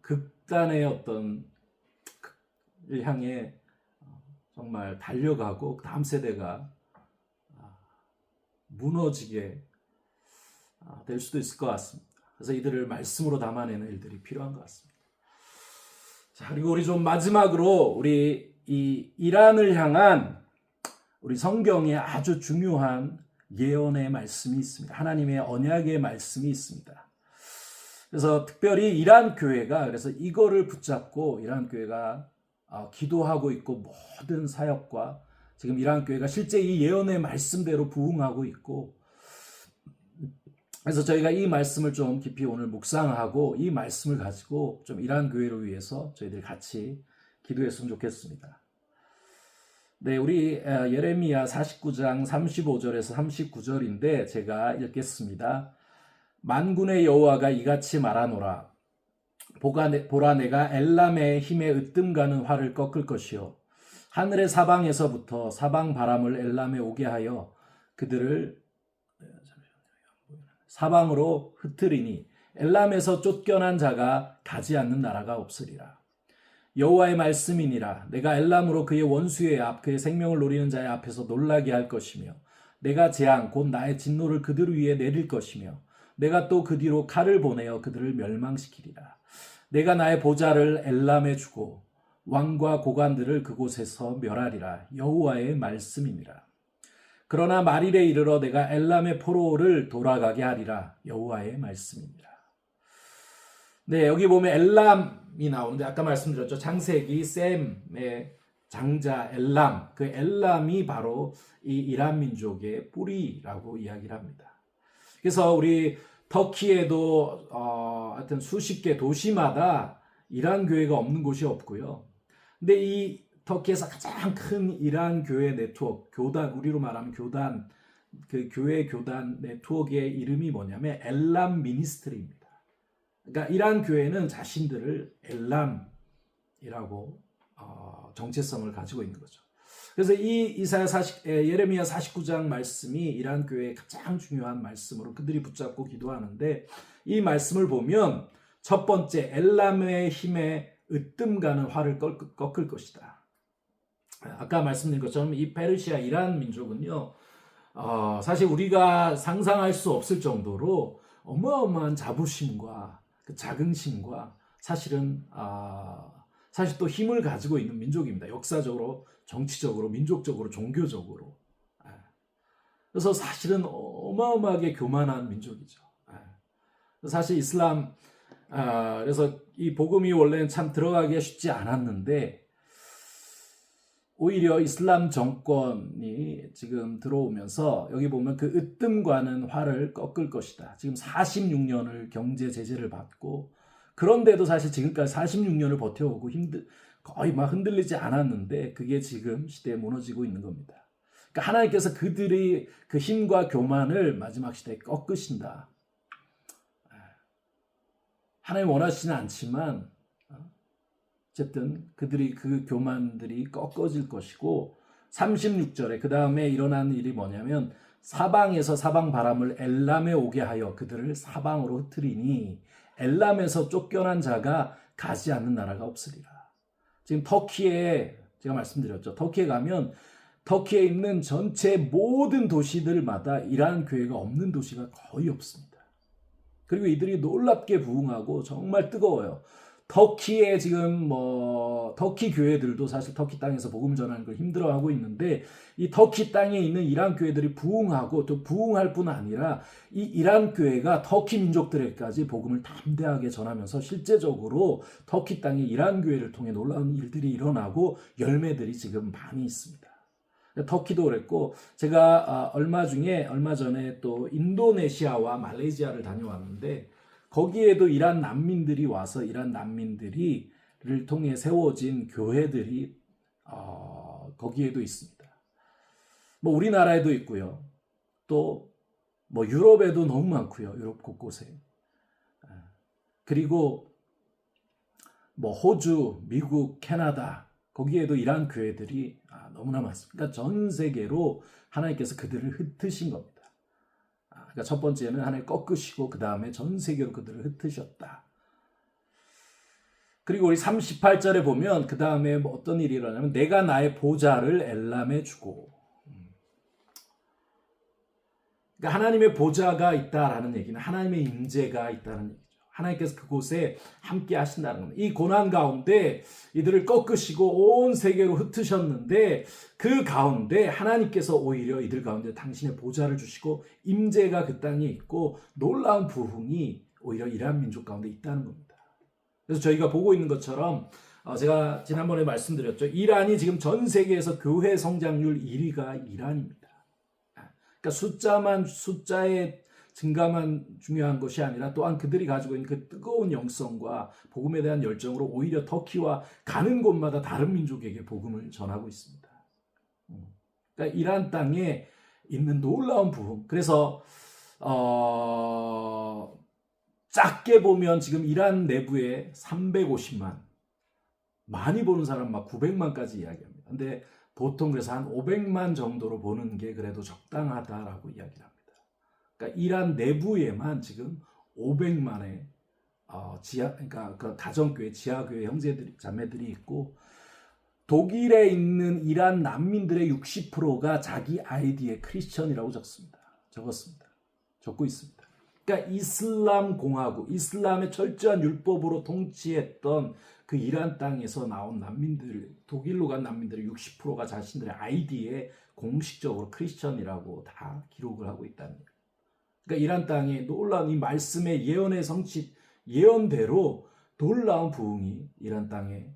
극단의 어떤 을 향해 정말 달려가고 다음 세대가 무너지게 될 수도 있을 것 같습니다. 그래서 이들을 말씀으로 담아내는 일들이 필요한 것 같습니다. 자, 그리고 우리 좀 마지막으로 우리 이 이란을 향한 우리 성경에 아주 중요한 예언의 말씀이 있습니다. 하나님의 언약의 말씀이 있습니다. 그래서 특별히 이란 교회가 그래서 이거를 붙잡고 이란 교회가 기도하고 있고 모든 사역과 지금 이란 교회가 실제 이 예언의 말씀대로 부응하고 있고, 그래서 저희가 이 말씀을 좀 깊이 오늘 묵상하고 이 말씀을 가지고 좀 이란 교회를 위해서 저희들 같이 기도했으면 좋겠습니다. 네, 우리 예레미야 49장 35절에서 39절인데 제가 읽겠습니다. 만군의 여호와가 이같이 말하노라. 보라, 내가 엘람의 힘에 으뜸가는 활을 꺾을 것이요 하늘의 사방에서부터 사방 바람을 엘람에 오게 하여 그들을 사방으로 흩트리니 엘람에서 쫓겨난 자가 가지 않는 나라가 없으리라. 여호와의 말씀이니라. 내가 엘람으로 그의 원수의 앞 그의 생명을 노리는 자의 앞에서 놀라게 할 것이며 내가 재앙 곧 나의 진노를 그들 위에 내릴 것이며 내가 또 그 뒤로 칼을 보내어 그들을 멸망시키리라. 내가 나의 보좌를 엘람에 주고 왕과 고관들을 그곳에서 멸하리라. 여호와의 말씀이니라. 그러나 말일에 이르러 내가 엘람의 포로를 돌아가게 하리라. 여호와의 말씀이니라. 네, 여기 보면 엘람이 나오는데 아까 말씀드렸죠. 창세기 셈의 장자 엘람, 그 엘람이 바로 이 이란 민족의 뿌리라고 이야기를 합니다. 그래서 우리 터키에도 하여튼 수십 개 도시마다 이란 교회가 없는 곳이 없고요. 근데 이 터키에서 가장 큰 이란 교회 네트워크, 교단, 우리로 말하면 교단, 그 교회 교단 네트워크의 이름이 뭐냐면 엘람 미니스트리입니다. 그러니까 이란 교회는 자신들을 엘람이라고 정체성을 가지고 있는 거죠. 그래서 이 예레미야 49장 말씀이 이란 교회의 가장 중요한 말씀으로 그들이 붙잡고 기도하는데 이 말씀을 보면 첫 번째 엘람의 힘에 으뜸가는 활을 꺾을 것이다. 아까 말씀드린 것처럼 이 페르시아 이란 민족은요, 사실 우리가 상상할 수 없을 정도로 어마어마한 자부심과 그 자긍심과 사실은 사실 또 힘을 가지고 있는 민족입니다. 역사적으로, 정치적으로, 민족적으로, 종교적으로. 그래서 사실은 어마어마하게 교만한 민족이죠. 사실 이슬람, 그래서 이 복음이 원래는 참 들어가기가 쉽지 않았는데 오히려 이슬람 정권이 지금 들어오면서 여기 보면 그 으뜸과는 활을 꺾을 것이다. 지금 46년을 경제 제재를 받고 그런데도 사실 지금까지 46년을 버텨오고 거의 막 흔들리지 않았는데 그게 지금 시대에 무너지고 있는 겁니다. 그러니까 하나님께서 그들의 그 힘과 교만을 마지막 시대에 꺾으신다. 하나님 원하시지는 않지만 어쨌든 그들이 그 교만들이 꺾어질 것이고 36절에 그 다음에 일어난 일이 뭐냐면 사방에서 사방 바람을 엘람에 오게 하여 그들을 사방으로 흩트리니 엘람에서 쫓겨난 자가 가지 않는 나라가 없으리라. 지금 터키에 제가 말씀드렸죠. 터키에 가면 터키에 있는 전체 모든 도시들마다 이란 교회가 없는 도시가 거의 없습니다. 그리고 이들이 놀랍게 부흥하고 정말 뜨거워요. 터키에 지금 터키 교회들도 사실 터키 땅에서 복음 전하는 걸 힘들어하고 있는데 이 터키 땅에 있는 이란 교회들이 부흥하고 또 부흥할 뿐 아니라 이 이란 교회가 터키 민족들에까지 복음을 담대하게 전하면서 실제적으로 터키 땅에 이란 교회를 통해 놀라운 일들이 일어나고 열매들이 지금 많이 있습니다. 터키도 그랬고 제가 얼마 전에 또 인도네시아와 말레이시아를 다녀왔는데 거기에도 이란 난민들이 와서 이란 난민들이를 통해 세워진 교회들이 거기에도 있습니다. 우리나라에도 있고요. 또 유럽에도 너무 많고요. 유럽 곳곳에. 그리고 호주, 미국, 캐나다 거기에도 이란 교회들이 너무나 많습니다. 그러니까 전 세계로 하나님께서 그들을 흩으신 겁니다. 그러니까 첫 번째는 하나님 꺾으시고 그 다음에 전 세계로 그들을 흩으셨다. 그리고 우리 38절에 보면 그 다음에 어떤 일이 일어나냐면 내가 나의 보좌를 엘람에 주고 그러니까 하나님의 보좌가 있다라는 얘기는 하나님의 임재가 있다는 얘기죠. 하나님께서 그곳에 함께 하신다는 겁니다. 이 고난 가운데 이들을 꺾으시고 온 세계로 흩으셨는데 그 가운데 하나님께서 오히려 이들 가운데 당신의 보좌를 주시고 임재가 그 땅에 있고 놀라운 부흥이 오히려 이란 민족 가운데 있다는 겁니다. 그래서 저희가 보고 있는 것처럼 제가 지난번에 말씀드렸죠. 이란이 지금 전 세계에서 교회 성장률 1위가 이란입니다. 그러니까 숫자의 증가만 중요한 것이 아니라 또한 그들이 가지고 있는 그 뜨거운 영성과 복음에 대한 열정으로 오히려 터키와 가는 곳마다 다른 민족에게 복음을 전하고 있습니다. 그러니까 이란 땅에 있는 놀라운 부흥. 그래서 작게 보면 지금 이란 내부에 350만, 많이 보는 사람 막 900만까지 이야기합니다. 근데 보통 그래서 한 500만 정도로 보는 게 그래도 적당하다라고 이야기를 합니다. 그러니까 이란 내부에만 지금 500만의 그러니까 그 가정교회, 지하교회 형제들이 자매들이 있고 독일에 있는 이란 난민들의 60%가 자기 아이디에 크리스천이라고 적었습니다. 적고 있습니다. 그러니까 이슬람 공화국, 이슬람의 철저한 율법으로 통치했던 그 이란 땅에서 나온 난민들, 독일로 간 난민들의 60%가 자신들의 아이디에 공식적으로 크리스천이라고 다 기록을 하고 있다는 거예요. 그러니까 이란 땅에 놀라운 이 말씀의 예언의 성취, 예언대로 놀라운 부흥이 이란 땅에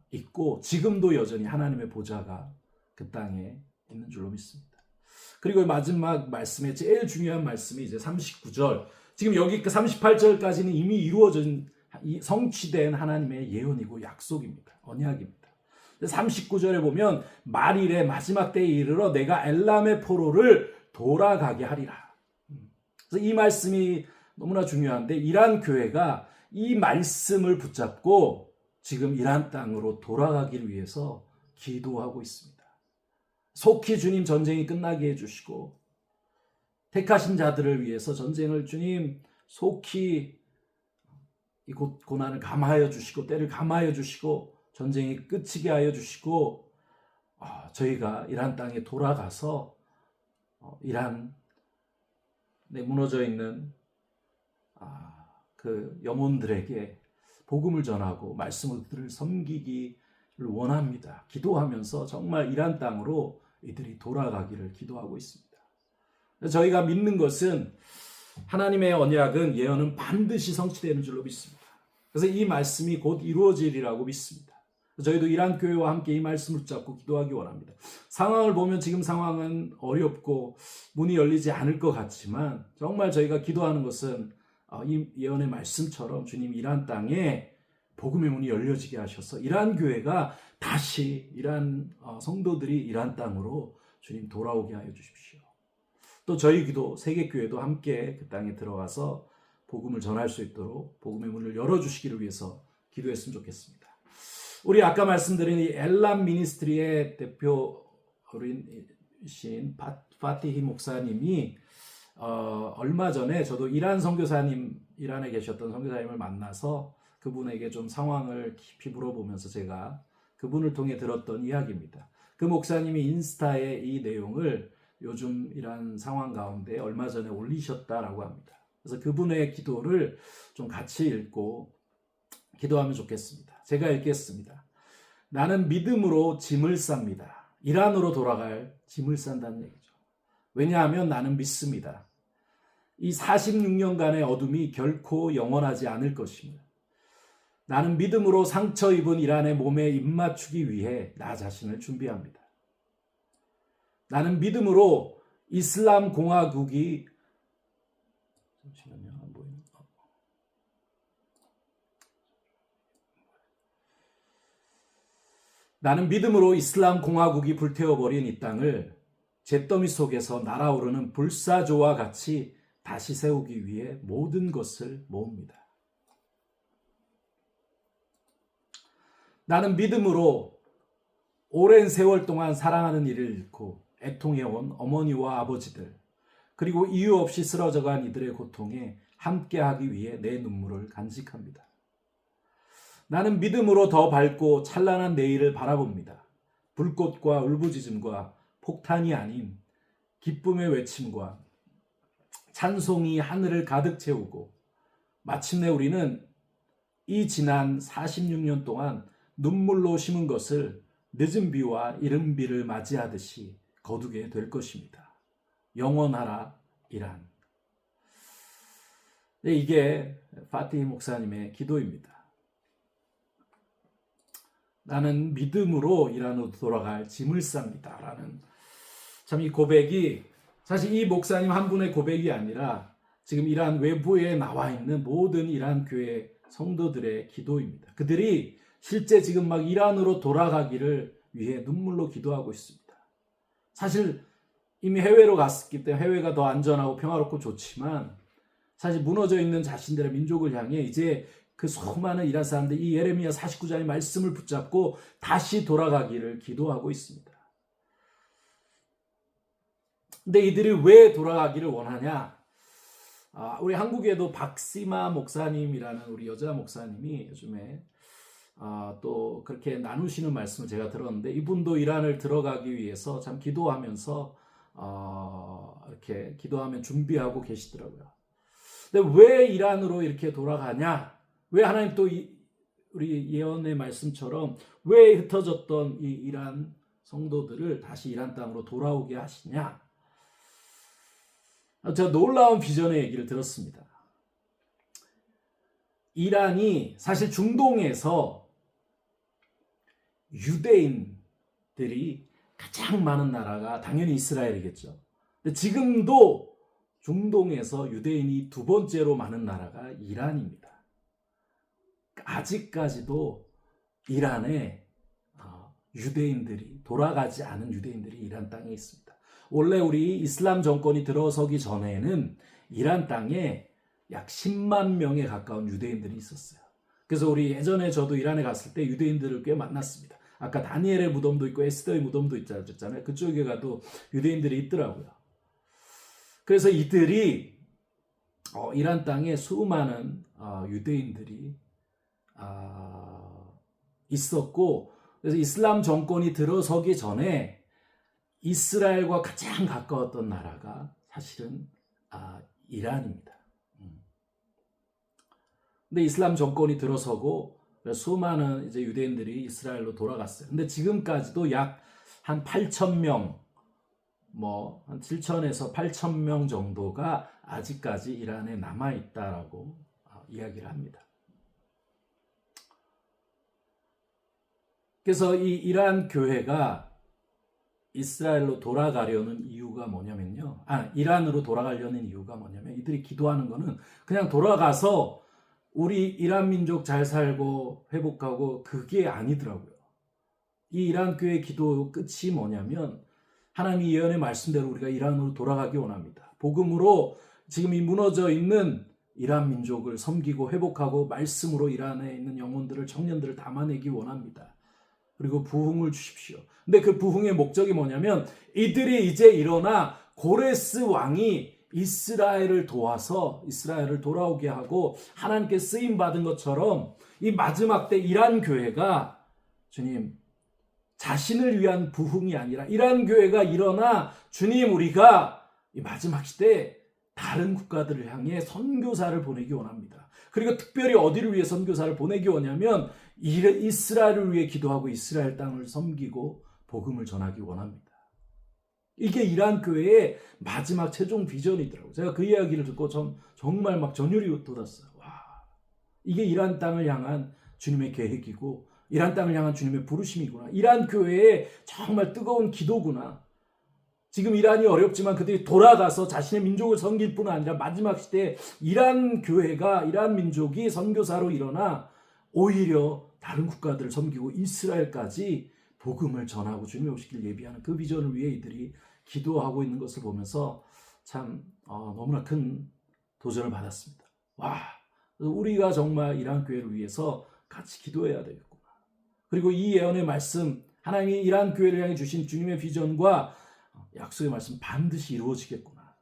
있고 지금도 여전히 하나님의 보좌가 그 땅에 있는 줄로 믿습니다. 그리고 마지막 말씀에 제일 중요한 말씀이 이제 39절. 지금 여기 38절까지는 이미 이루어진 성취된 하나님의 예언이고 약속입니다. 언약입니다. 39절에 보면 말일에 마지막 때에 이르러 내가 엘람의 포로를 돌아가게 하리라. 그래서 이 말씀이 너무나 중요한데 이란 교회가 이 말씀을 붙잡고 지금 이란 땅으로 돌아가기를 위해서 기도하고 있습니다. 속히 주님 전쟁이 끝나게 해주시고 택하신 자들을 위해서 전쟁을 주님 속히 이 고난을 감하여 주시고 때를 감하여 주시고 전쟁이 끝이게 하여 주시고 저희가 이란 땅에 돌아가서 이란에 무너져 있는 그 영혼들에게 복음을 전하고 말씀을 섬기기를 원합니다. 기도하면서 정말 이란 땅으로 이들이 돌아가기를 기도하고 있습니다. 저희가 믿는 것은 하나님의 언약은 예언은 반드시 성취되는 줄로 믿습니다. 그래서 이 말씀이 곧 이루어지리라고 믿습니다. 저희도 이란 교회와 함께 이 말씀을 붙잡고 기도하기 원합니다. 상황을 보면 지금 상황은 어렵고 문이 열리지 않을 것 같지만 정말 저희가 기도하는 것은 이 예언의 말씀처럼 주님 이란 땅에 복음의 문이 열려지게 하셔서 이란 교회가 다시 이란 성도들이 이란 땅으로 주님 돌아오게 하여 주십시오. 또 저희 기도 세계교회도 함께 그 땅에 들어가서 복음을 전할 수 있도록 복음의 문을 열어주시기를 위해서 기도했으면 좋겠습니다. 우리 아까 말씀드린 이 엘람 미니스트리의 대표이신 파티히 목사님이 얼마 전에 저도 이란에 계셨던 선교사님을 만나서 그분에게 좀 상황을 깊이 물어보면서 제가 그분을 통해 들었던 이야기입니다. 그 목사님이 인스타에 이 내용을 요즘 이란 상황 가운데 얼마 전에 올리셨다라고 합니다. 그래서 그분의 기도를 좀 같이 읽고 기도하면 좋겠습니다. 제가 읽겠습니다. 나는 믿음으로 짐을 쌉니다. 이란으로 돌아갈 짐을 싼다는 얘기죠. 왜냐하면 나는 믿습니다. 이 46년간의 어둠이 결코 영원하지 않을 것입니다. 나는 믿음으로 상처 입은 이란의 몸에 입맞추기 위해 나 자신을 준비합니다. 나는 믿음으로 이슬람 공화국이 나는 믿음으로 이슬람 공화국이 불태워버린 이 땅을 잿더미 속에서 날아오르는 불사조와 같이 다시 세우기 위해 모든 것을 모읍니다. 나는 믿음으로 오랜 세월 동안 사랑하는 이를 잃고 애통해온 어머니와 아버지들 그리고 이유 없이 쓰러져간 이들의 고통에 함께하기 위해 내 눈물을 간직합니다. 나는 믿음으로 더 밝고 찬란한 내일을 바라봅니다. 불꽃과 울부짖음과 폭탄이 아닌 기쁨의 외침과 찬송이 하늘을 가득 채우고 마침내 우리는 이 지난 46년 동안 눈물로 심은 것을 늦은 비와 이른 비를 맞이하듯이 거두게 될 것입니다. 영원하라 이란. 네, 이게 파티히 목사님의 기도입니다. 나는 믿음으로 이란으로 돌아갈 짐을 쌉니다. 라는 참 이 고백이 사실 이 목사님 한 분의 고백이 아니라 지금 이란 외부에 나와 있는 모든 이란 교회 성도들의 기도입니다. 그들이 실제 지금 막 이란으로 돌아가기를 위해 눈물로 기도하고 있습니다. 사실 이미 해외로 갔기 때문에 해외가 더 안전하고 평화롭고 좋지만 사실 무너져 있는 자신들의 민족을 향해 이제 그 수많은 이란 사람들이 이 예레미야 49장의 말씀을 붙잡고 다시 돌아가기를 기도하고 있습니다. 근데 이들이 왜 돌아가기를 원하냐? 우리 한국에도 박시마 목사님이라는 우리 여자 목사님이 요즘에 또 그렇게 나누시는 말씀을 제가 들었는데, 이분도 이란을 들어가기 위해서 참 기도하면서 이렇게 기도하면 준비하고 계시더라고요. 근데 왜 이란으로 이렇게 돌아가냐? 왜 하나님 또 우리 예언의 말씀처럼 왜 흩어졌던 이 이란 성도들을 다시 이란 땅으로 돌아오게 하시냐? 제가 놀라운 비전의 얘기를 들었습니다. 이란이 사실 중동에서 유대인들이 가장 많은 나라가 당연히 이스라엘이겠죠. 근데 지금도 중동에서 유대인이 두 번째로 많은 나라가 이란입니다. 아직까지도 이란에 유대인들이, 돌아가지 않은 유대인들이 이란 땅에 있습니다. 원래 우리 이슬람 정권이 들어서기 전에는 이란 땅에 약 10만 명에 가까운 유대인들이 있었어요. 그래서 우리 예전에 저도 이란에 갔을 때 유대인들을 꽤 만났습니다. 아까 다니엘의 무덤도 있고 에스더의 무덤도 있잖아요. 그쪽에 가도 유대인들이 있더라고요. 그래서 이들이 이란 땅에 수많은 유대인들이 있었고, 그래서 이슬람 정권이 들어서기 전에 이스라엘과 가장 가까웠던 나라가 사실은 이란입니다. 근데 이슬람 정권이 들어서고 수많은 이제 유대인들이 이스라엘로 돌아갔어요. 근데 지금까지도 약 한 8천 명, 한 7천에서 8천 명 정도가 아직까지 이란에 남아 있다라고 이야기를 합니다. 그래서 이 이란 교회가 이스라엘로 돌아가려는 이유가 뭐냐면요. 이란으로 돌아가려는 이유가 뭐냐면, 이들이 기도하는 거는 그냥 돌아가서 우리 이란 민족 잘 살고 회복하고, 그게 아니더라고요. 이 이란 교회 기도 끝이 뭐냐면, 하나님이 예언의 말씀대로 우리가 이란으로 돌아가기 원합니다. 복음으로 지금 이 무너져 있는 이란 민족을 섬기고 회복하고, 말씀으로 이란에 있는 영혼들을, 청년들을 담아내기 원합니다. 그리고 부흥을 주십시오. 근데 그 부흥의 목적이 뭐냐면, 이들이 이제 일어나 고레스 왕이 이스라엘을 도와서 이스라엘을 돌아오게 하고 하나님께 쓰임 받은 것처럼, 이 마지막 때 이란 교회가, 주님, 자신을 위한 부흥이 아니라 이란 교회가 일어나, 주님, 우리가 이 마지막 시대에 다른 국가들을 향해 선교사를 보내기 원합니다. 그리고 특별히 어디를 위해 선교사를 보내기 원하냐면, 이스라엘을 위해 기도하고 이스라엘 땅을 섬기고 복음을 전하기 원합니다. 이게 이란 교회의 마지막 최종 비전이더라고요. 제가 그 이야기를 듣고 정말 막 전율이 돋았어요. 와, 이게 이란 땅을 향한 주님의 계획이고, 이란 땅을 향한 주님의 부르심이구나. 이란 교회의 정말 뜨거운 기도구나. 지금 이란이 어렵지만 그들이 돌아가서 자신의 민족을 섬길 뿐 아니라 마지막 시대에 이란 교회가, 이란 민족이 선교사로 일어나 오히려 다른 국가들을 섬기고 이스라엘까지 복음을 전하고 주님의 오시길 예비하는 그 비전을 위해 이들이 기도하고 있는 것을 보면서 참 너무나 큰 도전을 받았습니다. 와, 우리가 정말 이란 교회를 위해서 같이 기도해야 되겠구나. 그리고 이 예언의 말씀, 하나님이 이란 교회를 향해 주신 주님의 비전과 약속의 말씀 반드시 이루어지겠구나.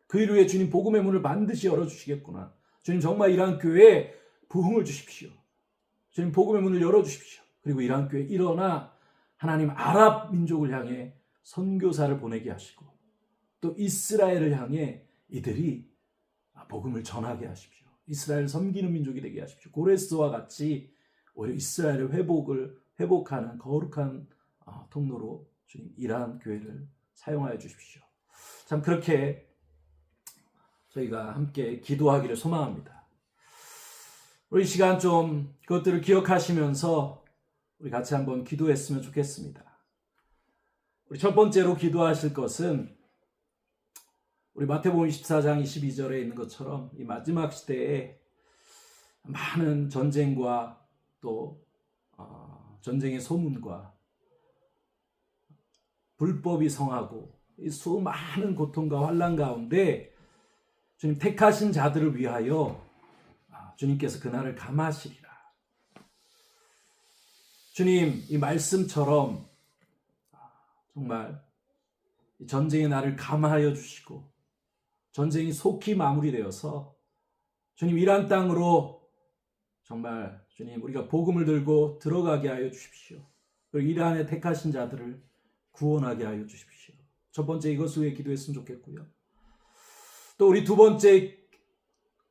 그 일 위해 주님 복음의 문을 반드시 열어주시겠구나. 주님, 정말 이란 교회에 부흥을 주십시오. 주님, 복음의 문을 열어주십시오. 그리고 이란 교회 일어나 하나님 아랍 민족을 향해 선교사를 보내게 하시고, 또 이스라엘을 향해 이들이 복음을 전하게 하십시오. 이스라엘을 섬기는 민족이 되게 하십시오. 고레스와 같이 오히려 이스라엘의 회복하는 거룩한 통로로 주님 이란 교회를 사용하여 주십시오. 참 그렇게 저희가 함께 기도하기를 소망합니다. 우리 시간 좀 그것들을 기억하시면서 우리 같이 한번 기도했으면 좋겠습니다. 우리 첫 번째로 기도하실 것은, 우리 마태복음 24장 22절에 있는 것처럼 이 마지막 시대에 많은 전쟁과 또 전쟁의 소문과 불법이 성하고 이 수많은 고통과 환난 가운데 주님 택하신 자들을 위하여 주님께서 그날을 감하시리라. 주님, 이 말씀처럼 정말 전쟁의 날을 감하여 주시고 전쟁이 속히 마무리되어서 주님 이란 땅으로 정말 주님 우리가 복음을 들고 들어가게 하여 주십시오. 그리고 이란에 택하신 자들을 구원하게 하여 주십시오. 첫 번째 이것을 위해 기도했으면 좋겠고요. 또 우리 두 번째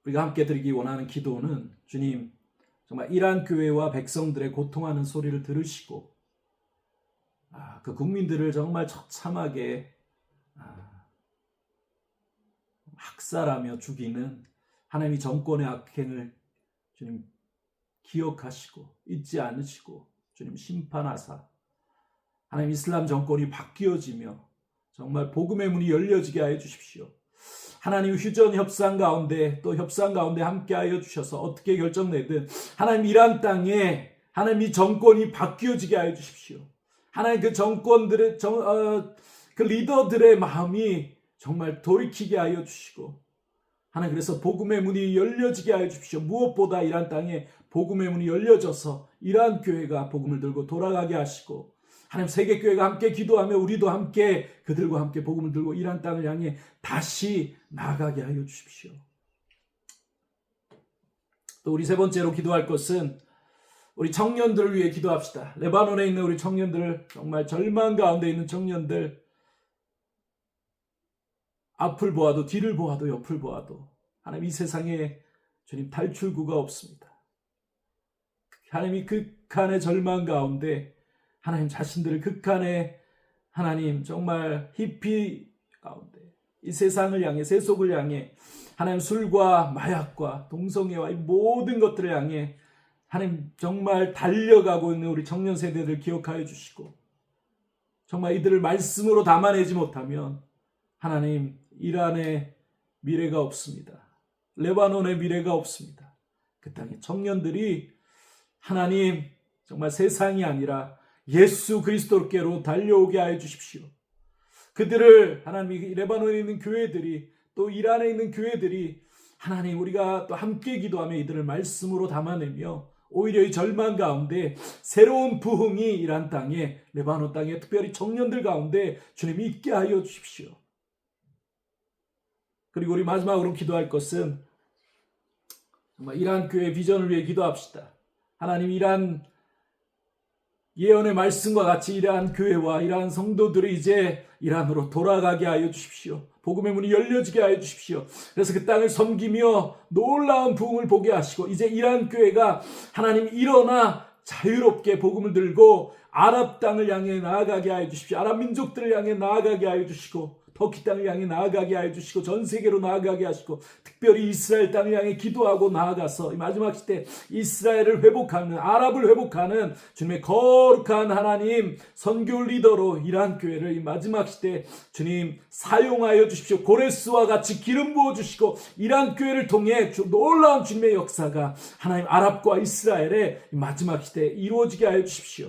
우리가 함께 드리기 원하는 기도는 주님 정말 이란 교회와 백성들의 고통하는 소리를 들으시고 그 국민들을 정말 처참하게 학살하며 죽이는 하나님의 정권의 악행을 주님 기억하시고 잊지 않으시고 주님 심판하사 하나님 이슬람 정권이 바뀌어지며 정말 복음의 문이 열려지게 하여 주십시오. 하나님 휴전 협상 가운데 또 협상 가운데 함께하여 주셔서 어떻게 결정내든 하나님 이란 땅에 하나님 이 정권이 바뀌어지게 하여 주십시오. 하나님 그 정권들의 그 리더들의 마음이 정말 돌이키게 하여 주시고 하나님 그래서 복음의 문이 열려지게 하여 주십시오. 무엇보다 이란 땅에 복음의 문이 열려져서 이란 교회가 복음을 들고 돌아가게 하시고 하나님 세계교회가 함께 기도하며 우리도 함께 그들과 함께 복음을 들고 이란 땅을 향해 다시 나아가게 하여 주십시오. 또 우리 세 번째로 기도할 것은 우리 청년들을 위해 기도합시다. 레바논에 있는 우리 청년들, 정말 절망 가운데 있는 청년들, 앞을 보아도 뒤를 보아도 옆을 보아도 하나님 이 세상에 주님 탈출구가 없습니다. 하나님이 극한의 절망 가운데 하나님 자신들을 극한의 하나님 정말 희피 가운데 이 세상을 향해 세속을 향해 하나님 술과 마약과 동성애와 이 모든 것들을 향해 하나님 정말 달려가고 있는 우리 청년 세대들 기억하여 주시고 정말 이들을 말씀으로 담아내지 못하면 하나님 이란의 미래가 없습니다. 레바논의 미래가 없습니다. 그 땅의 청년들이 하나님 정말 세상이 아니라 예수 그리스도께로 달려오게 하여 주십시오. 그들을 하나님 레바논에 있는 교회들이 또 이란에 있는 교회들이 하나님 우리가 또 함께 기도하며 이들을 말씀으로 담아내며 오히려 이 절망 가운데 새로운 부흥이 이란 땅에 레바논 땅에 특별히 청년들 가운데 주님 있게 하여 주십시오. 그리고 우리 마지막으로 기도할 것은 정말 이란 교회 비전을 위해 기도합시다. 하나님 이란 예언의 말씀과 같이 이러한 교회와 이러한 성도들이 이제 이란으로 돌아가게 하여 주십시오. 복음의 문이 열려지게 하여 주십시오. 그래서 그 땅을 섬기며 놀라운 부흥을 보게 하시고 이제 이란 교회가 하나님 일어나 자유롭게 복음을 들고 아랍 땅을 향해 나아가게 하여 주십시오. 아랍 민족들을 향해 나아가게 하여 주시고 터키 땅을 향해 나아가게 하여 주시고 전 세계로 나아가게 하시고 특별히 이스라엘 땅을 향해 기도하고 나아가서 이 마지막 시대 이스라엘을 회복하는 아랍을 회복하는 주님의 거룩한 하나님 선교 리더로 이란 교회를 이 마지막 시대 주님 사용하여 주십시오. 고레스와 같이 기름 부어 주시고 이란 교회를 통해 놀라운 주님의 역사가 하나님 아랍과 이스라엘의 마지막 시대에 이루어지게 하여 주십시오.